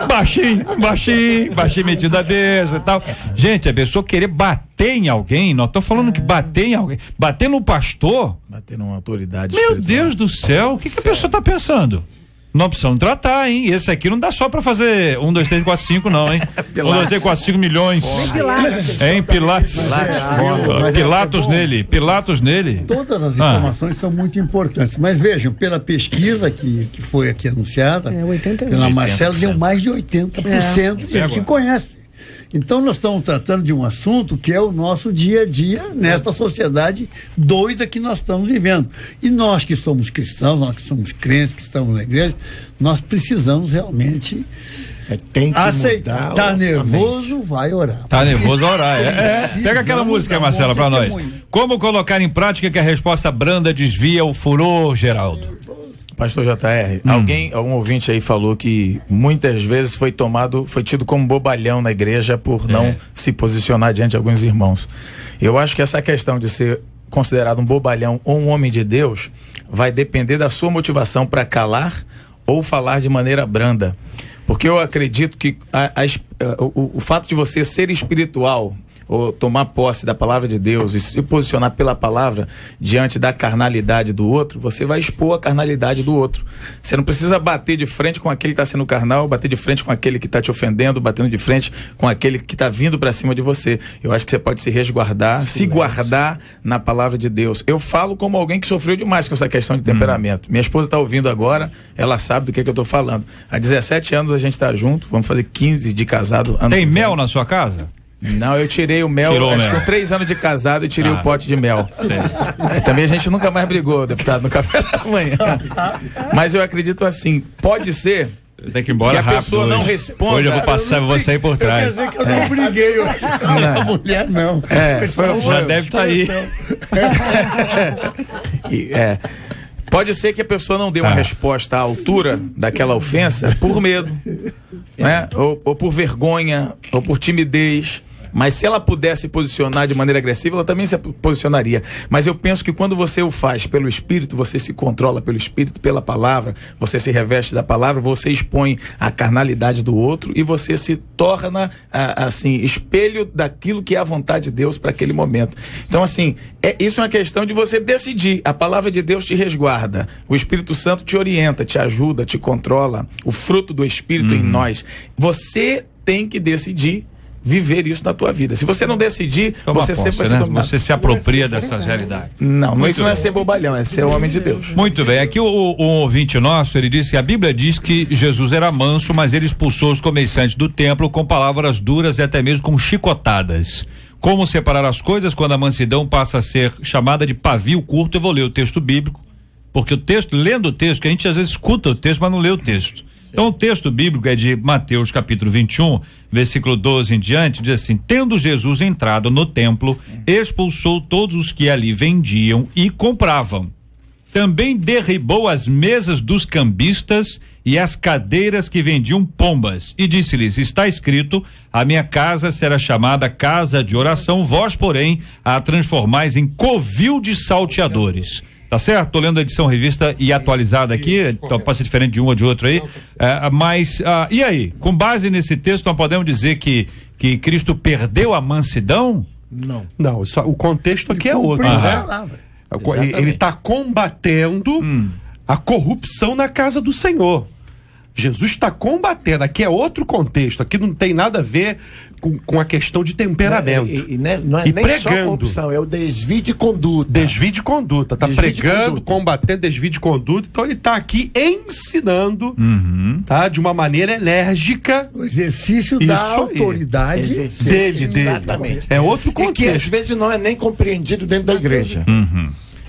Baixinho, metido a Deus e tal. Gente, a pessoa querer bater em alguém, nós estamos falando que bater em alguém, bater no pastor. Bater numa autoridade. Meu Deus do céu, o que a pessoa está pensando? Nós precisamos tratar, hein? Esse aqui não dá só pra fazer 1, 2, 3, 4, 5, não, hein? 1, 2, 3, 4, 5 milhões. Em Pilates. Pilatos nele. Todas as informações são muito importantes. Mas vejam, pela pesquisa que foi aqui anunciada, pela Marcela, deu mais de 80% de gente que conhece. Então nós estamos tratando de um assunto que é o nosso dia a dia nesta sociedade doida que nós estamos vivendo. E nós que somos cristãos, nós que somos crentes, que estamos na igreja, nós precisamos realmente tem que aceitar. Tá nervoso, vai orar. Tá nervoso, orar. Pega aquela música, Marcela, para nós. Como colocar em prática que a resposta branda desvia o furor, Geraldo? Pastor JR, algum ouvinte aí falou que muitas vezes foi tido como bobalhão na igreja por não se posicionar diante de alguns irmãos. Eu acho que essa questão de ser considerado um bobalhão ou um homem de Deus vai depender da sua motivação para calar ou falar de maneira branda. Porque eu acredito que o fato de você ser espiritual ou tomar posse da palavra de Deus e se posicionar pela palavra diante da carnalidade do outro, você vai expor a carnalidade do outro. Você não precisa bater de frente com aquele que está sendo carnal, bater de frente com aquele que está te ofendendo, batendo de frente com aquele que está vindo para cima de você. Eu acho que você pode se resguardar, se guardar na palavra de Deus. Eu falo como alguém que sofreu demais com essa questão de temperamento. Minha esposa está ouvindo agora, ela sabe do que eu estou falando. Há 17 anos a gente está junto, vamos fazer 15 de casado. Tem mel na sua casa? Não, eu tirei o mel, com 3 anos de casado, eu tirei o pote de mel. Também a gente nunca mais brigou, deputado, no café da manhã. Mas eu acredito assim, pode ser tem que ir embora que a pessoa hoje. Não responda. Hoje eu vou passar, vou sair por trás. Quer dizer que eu não briguei hoje com a mulher, não. Já deve estar aí. Pode ser que a pessoa não dê uma resposta à altura daquela ofensa por medo, né? Ou por vergonha, ou por timidez. Mas se ela pudesse se posicionar de maneira agressiva, ela também se posicionaria. Mas eu penso que quando você o faz pelo Espírito, você se controla pelo Espírito, pela palavra, você se reveste da palavra, você expõe a carnalidade do outro e você se torna, assim, espelho daquilo que é a vontade de Deus para aquele momento. Então, assim, isso é uma questão de você decidir. A palavra de Deus te resguarda. O Espírito Santo te orienta, te ajuda, te controla. O fruto do Espírito em nós. Você tem que decidir viver isso na tua vida. Se você não decidir, você sempre vai ser dominado. Você se apropria dessas realidades. Não, isso não é ser bobalhão, é ser homem de Deus. Muito bem, aqui o ouvinte nosso, ele disse que a Bíblia diz que Jesus era manso, mas ele expulsou os comerciantes do templo com palavras duras e até mesmo com chicotadas. Como separar as coisas quando a mansidão passa a ser chamada de pavio curto? Eu vou ler o texto bíblico, porque o texto, lendo o texto, que a gente às vezes escuta o texto, mas não lê o texto. Então o texto bíblico é de Mateus capítulo 21, versículo 12 em diante, diz assim: tendo Jesus entrado no templo, expulsou todos os que ali vendiam e compravam. Também derribou as mesas dos cambistas e as cadeiras que vendiam pombas, e disse-lhes: está escrito, a minha casa será chamada casa de oração, vós, porém, a transformais em covil de salteadores. Tá certo? Tô lendo a edição revista e atualizada aqui, então pode ser diferente de um ou de outro aí, mas e aí? Com base nesse texto, nós podemos dizer que Cristo perdeu a mansidão? Não, o contexto aqui é outro, né? Ele está combatendo a corrupção na casa do Senhor. Jesus está combatendo, aqui é outro contexto, aqui não tem nada a ver com a questão de temperamento. Não é nem pregando. Só corrupção, é o desvio de conduta. Desvio de conduta, tá pregando, combatendo desvio de conduta, então ele está aqui ensinando, tá, de uma maneira enérgica. O exercício da autoridade dele. Exatamente. É outro contexto. E que às vezes não é nem compreendido dentro da igreja.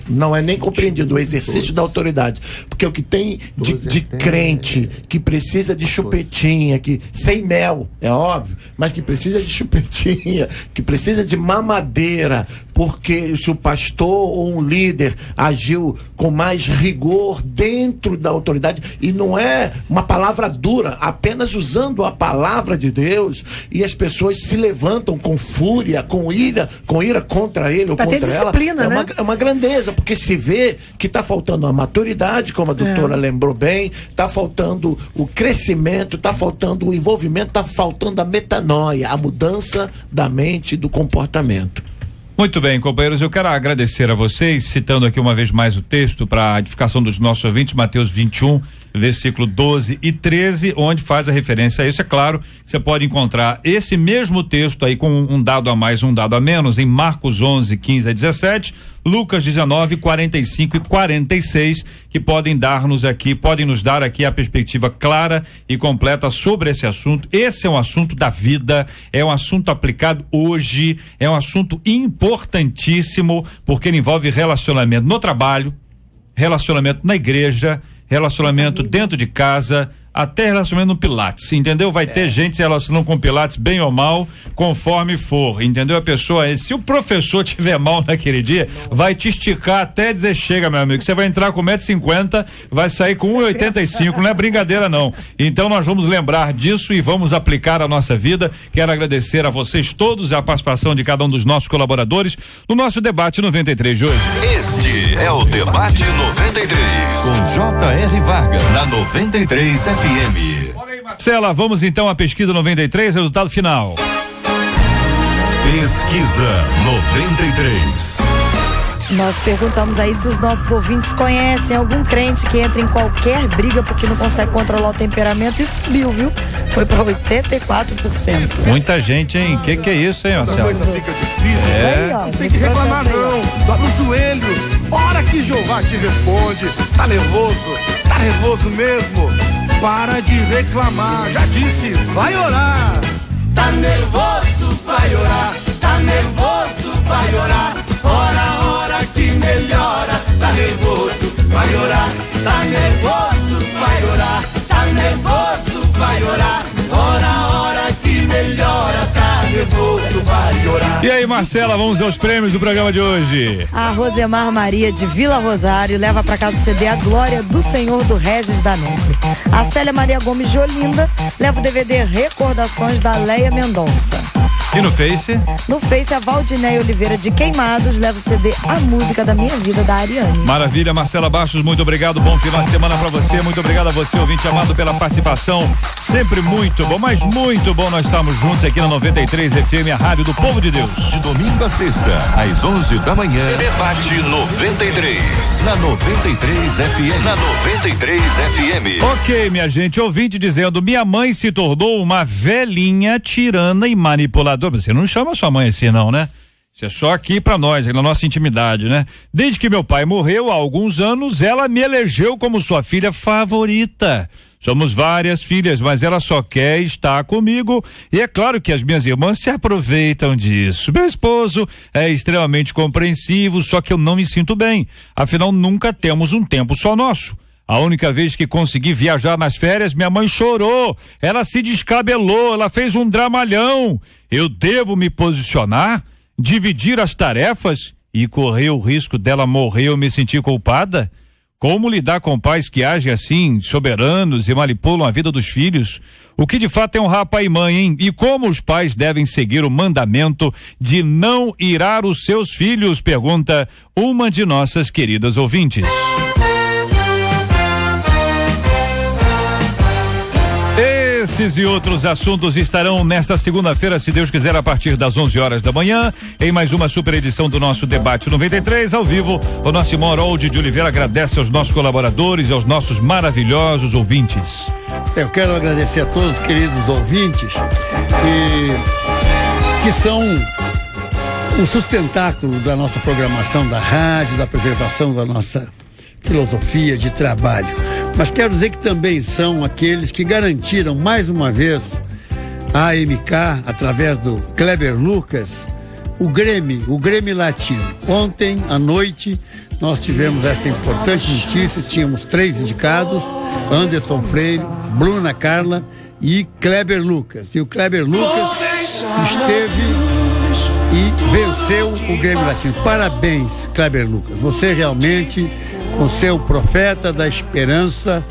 Não é nem compreendido o exercício da autoridade, porque o que tem de crente que precisa de chupetinha, que sem mel, é óbvio, mas que precisa de chupetinha, que precisa de mamadeira porque se o pastor ou um líder agiu com mais rigor dentro da autoridade, e não é uma palavra dura, apenas usando a palavra de Deus, e as pessoas se levantam com fúria, com ira contra ele ou Pra ter contra ela, disciplina, né? é uma grandeza, porque se vê que está faltando a maturidade, como a doutora lembrou bem, está faltando o crescimento, está faltando o envolvimento, está faltando a metanoia, a mudança da mente e do comportamento. Muito bem, companheiros, eu quero agradecer a vocês, citando aqui uma vez mais o texto para a edificação dos nossos ouvintes, Mateus 21, versículo 12 e 13, onde faz a referência a isso. É claro, você pode encontrar esse mesmo texto aí com um dado a mais, um dado a menos, em Marcos 11, 15 a 17, Lucas 19, 45 e 46, que podem nos dar aqui a perspectiva clara e completa sobre esse assunto. Esse é um assunto da vida, é um assunto aplicado hoje, é um assunto importantíssimo, porque ele envolve relacionamento no trabalho, relacionamento na igreja, relacionamento dentro de casa, até relacionamento no Pilates, entendeu? Vai ter gente se relacionando com Pilates bem ou mal, conforme for, entendeu? A pessoa, se o professor tiver mal naquele dia, vai te esticar até dizer chega, meu amigo, você vai entrar com 1,50 m, vai sair com 1,85 m, não é brincadeira não. Então nós vamos lembrar disso e vamos aplicar a nossa vida. Quero agradecer a vocês todos e a participação de cada um dos nossos colaboradores no nosso debate 93 de hoje. Este é o Debate 93, com J.R. Varga, na 93 FM. Marcela, vamos então à pesquisa 93, resultado final. Pesquisa 93. Nós perguntamos aí se os nossos ouvintes conhecem algum crente que entra em qualquer briga porque não consegue controlar o temperamento, e subiu, viu? Foi para 84%. Muita gente, hein? Que é isso, hein, Marcelo? A coisa fica difícil. Não tem que reclamar, não. Dobra os joelhos. Hora que Jeová te responde. Tá nervoso mesmo. Para de reclamar. Já disse, vai orar. Tá nervoso, vai orar. Tá nervoso, vai orar. Hora que melhora. Tá nervoso, vai orar. Tá nervoso, vai orar. Tá nervoso, vai orar. Hora que melhora. Tá nervoso, vai orar. E aí, Marcela, vamos aos prêmios do programa de hoje. A Rosemar Maria de Vila Rosário leva para casa o CD A Glória do Senhor, do Regis Danese. A Célia Maria Gomes de Olinda leva o DVD Recordações da Leia Mendonça. E no Face? No Face, a Valdinéia Oliveira de Queimados leva o CD A Música da Minha Vida, da Ariane. Maravilha, Marcela Bastos, muito obrigado, bom final de semana pra você, muito obrigado a você, ouvinte amado, pela participação, sempre muito bom, mas muito bom nós estamos juntos aqui na 93 FM, a rádio do povo de Deus. De domingo a sexta, às 11 da manhã, Debate 93, na 93 FM. Na 93 FM. Ok, minha gente, ouvinte dizendo, minha mãe se tornou uma velhinha tirana e manipuladora. Você não chama sua mãe assim não, né? Isso é só aqui pra nós, na nossa intimidade, né? Desde que meu pai morreu há alguns anos, ela me elegeu como sua filha favorita. Somos várias filhas, mas ela só quer estar comigo, e é claro que as minhas irmãs se aproveitam disso. Meu esposo é extremamente compreensivo, só que eu não me sinto bem. Afinal, nunca temos um tempo só nosso. A única vez que consegui viajar nas férias, minha mãe chorou, ela se descabelou, ela fez um dramalhão. Eu devo me posicionar, dividir as tarefas e correr o risco dela morrer ou me sentir culpada? Como lidar com pais que agem assim, soberanos e manipulam a vida dos filhos? O que de fato é honrar pai e mãe, hein? E como os pais devem seguir o mandamento de não irar os seus filhos? Pergunta uma de nossas queridas ouvintes. Esses e outros assuntos estarão nesta segunda-feira, se Deus quiser, a partir das 11 horas da manhã, em mais uma super edição do nosso Debate 93, ao vivo. O nosso irmão Harold de Oliveira agradece aos nossos colaboradores e aos nossos maravilhosos ouvintes. Eu quero agradecer a todos os queridos ouvintes que são o sustentáculo da nossa programação da rádio, da preservação da nossa filosofia de trabalho. Mas quero dizer que também são aqueles que garantiram mais uma vez a AMK, através do Kleber Lucas, o Grêmio Latino. Ontem à noite nós tivemos essa importante notícia, tínhamos 3 indicados, Anderson Freire, Bruna Carla e Kleber Lucas. E o Kleber Lucas esteve e venceu o Grêmio Latino. Parabéns, Kleber Lucas. Você realmente, com seu profeta da esperança,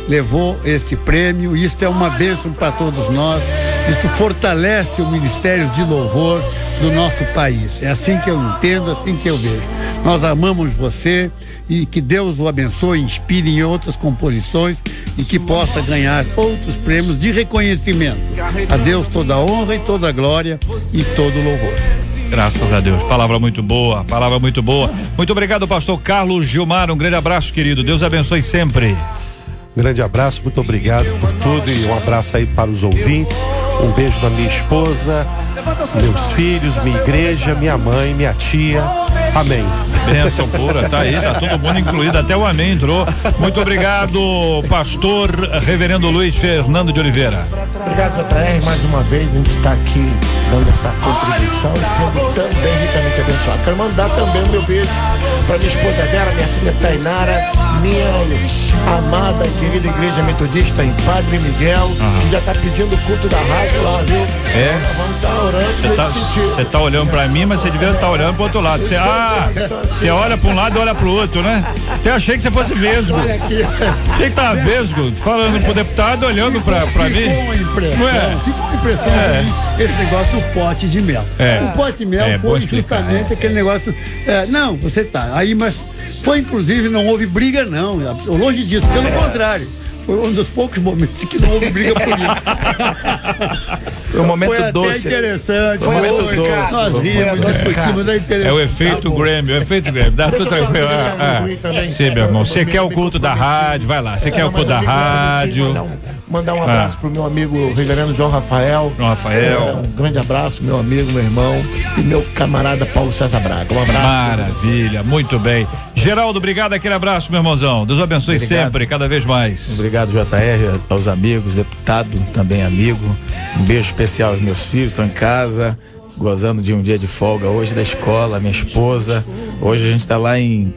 levou este prêmio. Isso é uma bênção para todos nós. Isso fortalece o Ministério de Louvor do nosso país. É assim que eu entendo, assim que eu vejo. Nós amamos você e que Deus o abençoe, inspire em outras composições e que possa ganhar outros prêmios de reconhecimento. A Deus toda a honra e toda a glória e todo o louvor. Graças a Deus, palavra muito boa, palavra muito boa. Muito obrigado, pastor Carlos Gilmar, um grande abraço, querido, Deus abençoe sempre. Grande abraço, muito obrigado por tudo e um abraço aí para os ouvintes, um beijo da minha esposa, meus filhos, minha igreja, minha mãe, minha tia, amém. Bênção pura, tá aí, tá todo mundo incluído, até o amém entrou. Muito obrigado, pastor reverendo Luiz Fernando de Oliveira. Obrigado, JR, mais uma vez a gente está aqui dando essa contribuição e sendo também ricamente abençoado. Quero mandar também o meu beijo para minha esposa Vera, minha filha Tainara, minha amada e querida igreja metodista em Padre Miguel, que já está pedindo o culto da rádio lá, viu? É? Vamos estar orando. Você tá olhando pra mim, mas você devia estar olhando pro outro lado. Você olha pra um lado e olha pro outro, né? Até achei que você fosse vesgo. Achei que tava vesgo, falando pro deputado, olhando pra mim. Ficou uma impressão esse negócio do pote de mel. O pote de mel foi justamente aquele negócio. Não, você tá aí, mas foi inclusive, não houve briga, não. Longe disso, pelo contrário. Foi um dos poucos momentos que não houve briga por isso. Foi um momento foi doce. Até interessante. Foi um momento doce. Nós rimos, discutimos, é interessante. É o efeito Grêmio, é o efeito Grêmio. Dá tudo tranquilo. Sim, meu irmão. Você quer o culto da rádio? Vai lá. Você quer o culto da rádio? Mandar um abraço pro meu amigo reverendo João Rafael. Um grande abraço, meu amigo, meu irmão e meu camarada Paulo César Braga. Um abraço. Maravilha, muito bem. Geraldo, obrigado, aquele abraço, meu irmãozão. Deus abençoe sempre, cada vez mais. Obrigado, JR, aos amigos, deputado, também amigo. Um beijo especial aos meus filhos, estão em casa, gozando de um dia de folga hoje da escola, minha esposa. Hoje a gente está lá em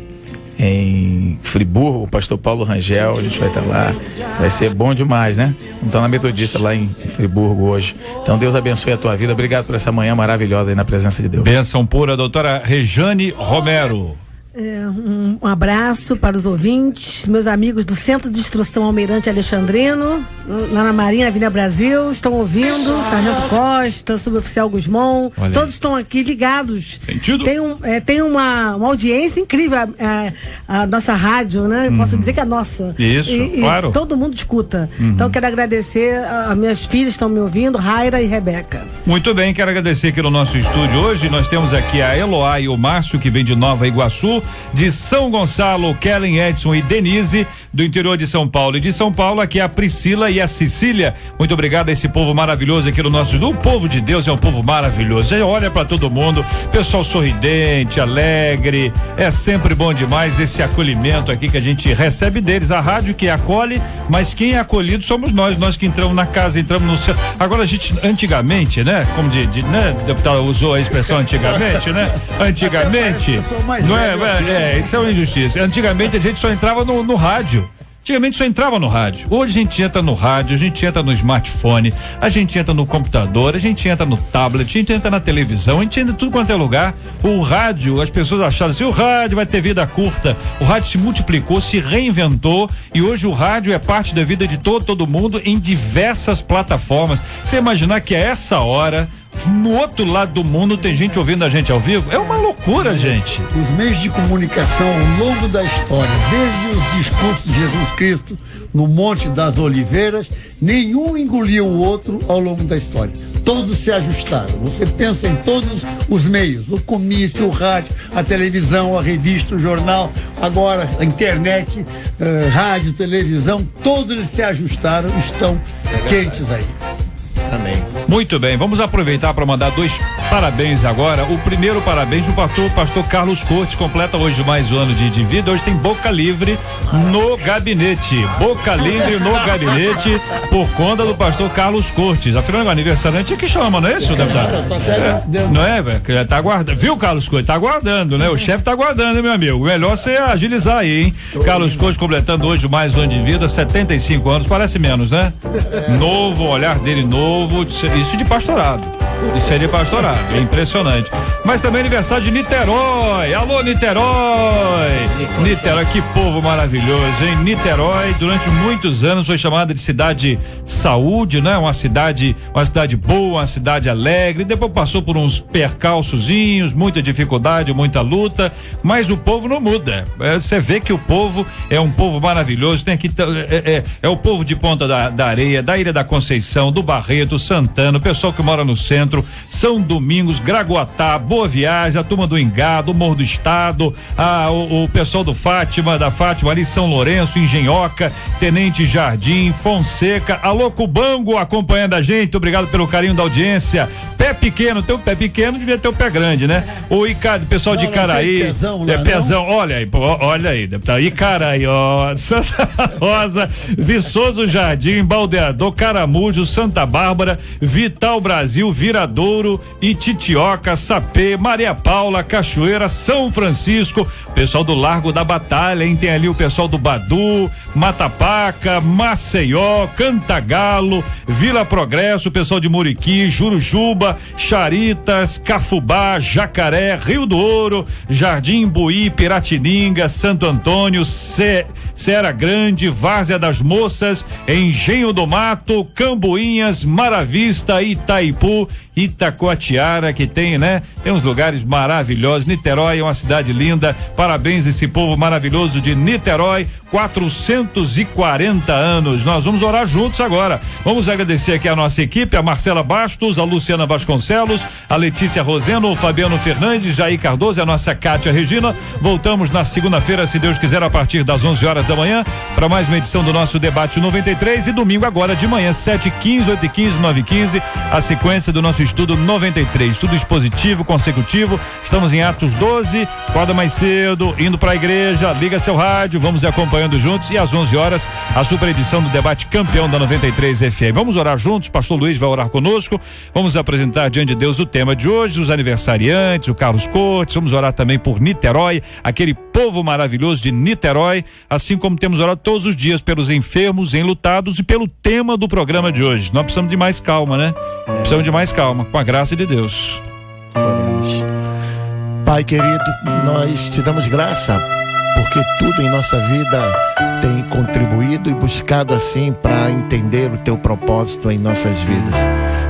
Friburgo, o pastor Paulo Rangel, a gente vai estar lá, vai ser bom demais, né? Então na Metodista lá em Friburgo hoje. Então Deus abençoe a tua vida, obrigado por essa manhã maravilhosa aí na presença de Deus. Bênção pura, doutora Rejane Romero. Um abraço para os ouvintes, meus amigos do Centro de Instrução Almirante Alexandrino, lá na Marinha, Avenida Brasil, estão ouvindo, Sargento Costa, Suboficial Guzmão, todos estão aqui ligados. Sentido? Tem uma audiência incrível, a nossa rádio, né? Eu posso dizer que é a nossa. Isso, claro. E todo mundo escuta. Então quero agradecer, as minhas filhas estão me ouvindo, Raira e Rebeca. Muito bem, quero agradecer aqui no nosso estúdio hoje, nós temos aqui a Eloá e o Márcio, que vem de Nova Iguaçu, de São Gonçalo, Kellen, Edson e Denise, do interior de São Paulo. E de São Paulo, aqui a Priscila e a Cecília. Muito obrigado a esse povo maravilhoso aqui no nosso. O povo de Deus é um povo maravilhoso. Você olha pra todo mundo, pessoal sorridente, alegre. É sempre bom demais esse acolhimento aqui que a gente recebe deles. A rádio que acolhe, mas quem é acolhido somos nós que entramos na casa, entramos no céu. Agora a gente, antigamente, né? Como né? O deputado usou a expressão antigamente, né? Antigamente, não é? Isso é uma injustiça. Antigamente a gente só entrava no rádio. Antigamente só entrava no rádio. Hoje a gente entra no rádio, a gente entra no smartphone, a gente entra no computador, a gente entra no tablet, a gente entra na televisão, a gente entra em tudo quanto é lugar. O rádio, as pessoas acharam assim, o rádio vai ter vida curta. O rádio se multiplicou, se reinventou e hoje o rádio é parte da vida de todo mundo em diversas plataformas. Você imaginar que a essa hora, no outro lado do mundo, tem gente ouvindo a gente ao vivo? É uma loucura, gente. Os meios de comunicação ao longo da história, desde os discursos de Jesus Cristo no Monte das Oliveiras, nenhum engoliu o outro ao longo da história. Todos se ajustaram. Você pensa em todos os meios, o comício, o rádio, a televisão, a revista, o jornal, agora a internet, rádio, televisão, todos eles se ajustaram, estão quentes aí. Amém. Muito bem, vamos aproveitar para mandar 2 parabéns agora. O primeiro parabéns do pastor Carlos Cortes, completa hoje mais um ano de vida. Hoje tem Boca Livre no gabinete. Boca Livre no gabinete por conta do pastor Carlos Cortes. Afinal, o aniversariante é que chama, não é isso, deputado? Não é, velho? Ele tá aguardando. Viu, Carlos Cortes? Tá aguardando, né? O chefe tá aguardando, meu amigo. Melhor você agilizar aí, hein? Carlos Cortes completando hoje mais um ano de vida, 75 anos, parece menos, né? Novo, o olhar dele novo. Isso de pastorado. E seria pastorado, é impressionante. Mas também aniversário de Niterói. Alô, Niterói! Niterói, que povo maravilhoso, hein? Niterói, durante muitos anos foi chamada de cidade saúde, né? Uma cidade boa, uma cidade alegre. Depois passou por uns percalçozinhos, muita dificuldade, muita luta, mas o povo não muda. Você vê que o povo é um povo maravilhoso. Tem aqui, é o povo de Ponta da Areia, da Ilha da Conceição, do Barreto, Santana, o pessoal que mora no centro, São Domingos, Gragoatá, Boa Viagem, a turma do Engá, do Morro do Estado, o pessoal da Fátima ali, São Lourenço, Engenhoca, Tenente Jardim, Fonseca, alô Cubango acompanhando a gente, obrigado pelo carinho da audiência. Pé pequeno, teu pé pequeno devia ter o pé grande, né? O pessoal de Icaraí, pezão, olha aí, deputado, Icaraí, ó, Santa Rosa, Viçoso Jardim, Baldeador, Caramujo, Santa Bárbara, Vital Brasil, Viradouro, Ititioca, Sapê, Maria Paula, Cachoeira, São Francisco, pessoal do Largo da Batalha, hein? Tem ali o pessoal do Badu, Matapaca, Maceió, Cantagalo, Vila Progresso, o pessoal de Muriqui, Jurujuba, Charitas, Cafubá, Jacaré, Rio do Ouro, Jardim Buí, Piratininga, Santo Antônio, Serra Grande, Várzea das Moças, Engenho do Mato, Camboinhas, Maravista, Itaipu, Itacoatiara, que tem, né? Tem uns lugares maravilhosos. Niterói é uma cidade linda. Parabéns a esse povo maravilhoso de Niterói. 440 anos. Nós vamos orar juntos agora. Vamos agradecer aqui a nossa equipe, a Marcela Bastos, a Luciana Vasconcelos, a Letícia Roseno, o Fabiano Fernandes, Jair Cardoso e a nossa Kátia Regina. Voltamos na segunda-feira, se Deus quiser, a partir das 11 horas da manhã, para mais uma edição do nosso Debate 93 e domingo agora de manhã, 7h15, 8h15, 9h15, a sequência do nosso estudo 93, estudo expositivo, consecutivo. Estamos em Atos 12, acorda mais cedo, indo para a igreja, liga seu rádio, vamos acompanhando juntos e às 11 horas a super edição do Debate Campeão da 93 FM. Vamos orar juntos, pastor Luiz vai orar conosco, vamos apresentar diante de Deus o tema de hoje, os aniversariantes, o Carlos Cortes, vamos orar também por Niterói, aquele povo maravilhoso de Niterói, assim como temos orado todos os dias pelos enfermos, enlutados e pelo tema do programa de hoje. Nós precisamos de mais calma, né? Precisamos de mais calma, com a graça de Deus. Oremos. Pai querido, nós te damos graça porque tudo em nossa vida tem contribuído e buscado assim para entender o teu propósito em nossas vidas.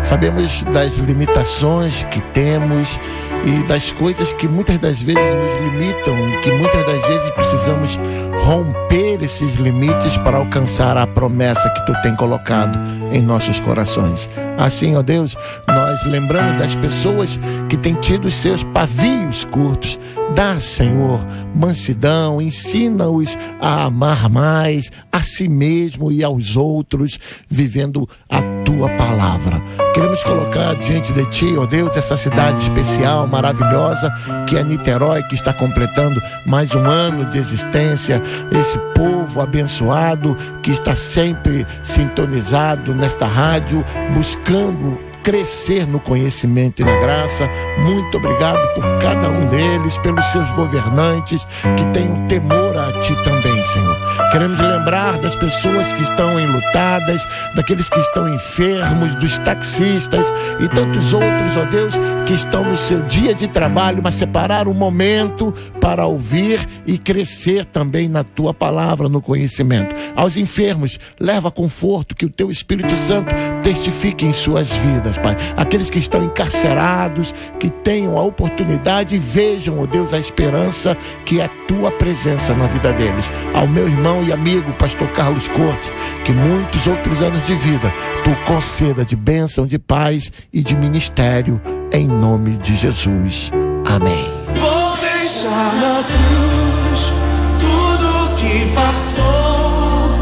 Sabemos das limitações que temos e das coisas que muitas das vezes nos limitam e que muitas das vezes precisamos romper esses limites para alcançar a promessa que tu tem colocado em nossos corações. Assim, ó Deus, nós lembramos das pessoas que têm tido os seus pavios curtos. Dá, Senhor, mansidão, ensina-os a amar mais a si mesmo e aos outros, vivendo a tua palavra. Queremos colocar diante de ti, ó Deus, essa cidade especial, maravilhosa, que é Niterói, que está completando mais um ano de existência, esse povo abençoado que está sempre sintonizado nesta rádio, buscando crescer no conhecimento e na graça. Muito obrigado por cada um deles, pelos seus governantes que têm o temor a ti também, Senhor. Queremos lembrar das pessoas que estão enlutadas, daqueles que estão enfermos, dos taxistas e tantos outros, ó Deus, que estão no seu dia de trabalho, mas separar um momento para ouvir e crescer também na tua palavra, no conhecimento. Aos enfermos, leva conforto, que o teu Espírito Santo testifique em suas vidas, Pai. Aqueles que estão encarcerados, que tenham a oportunidade e vejam, ó Deus, a esperança que é a tua presença na vida deles. Ao meu irmão e amigo, pastor Carlos Cortes, que muitos outros anos de vida tu conceda de bênção, de paz e de ministério, em nome de Jesus. Amém. Vou deixar na cruz tudo que passou,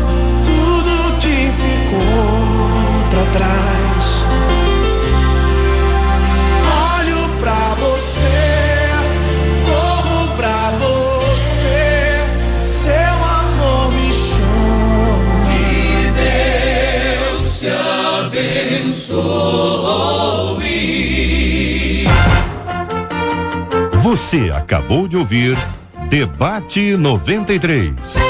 tudo que ficou pra trás. Olho pra você, corro pra você, seu amor me chama. Que Deus te abençoe. Você acabou de ouvir Debate 93.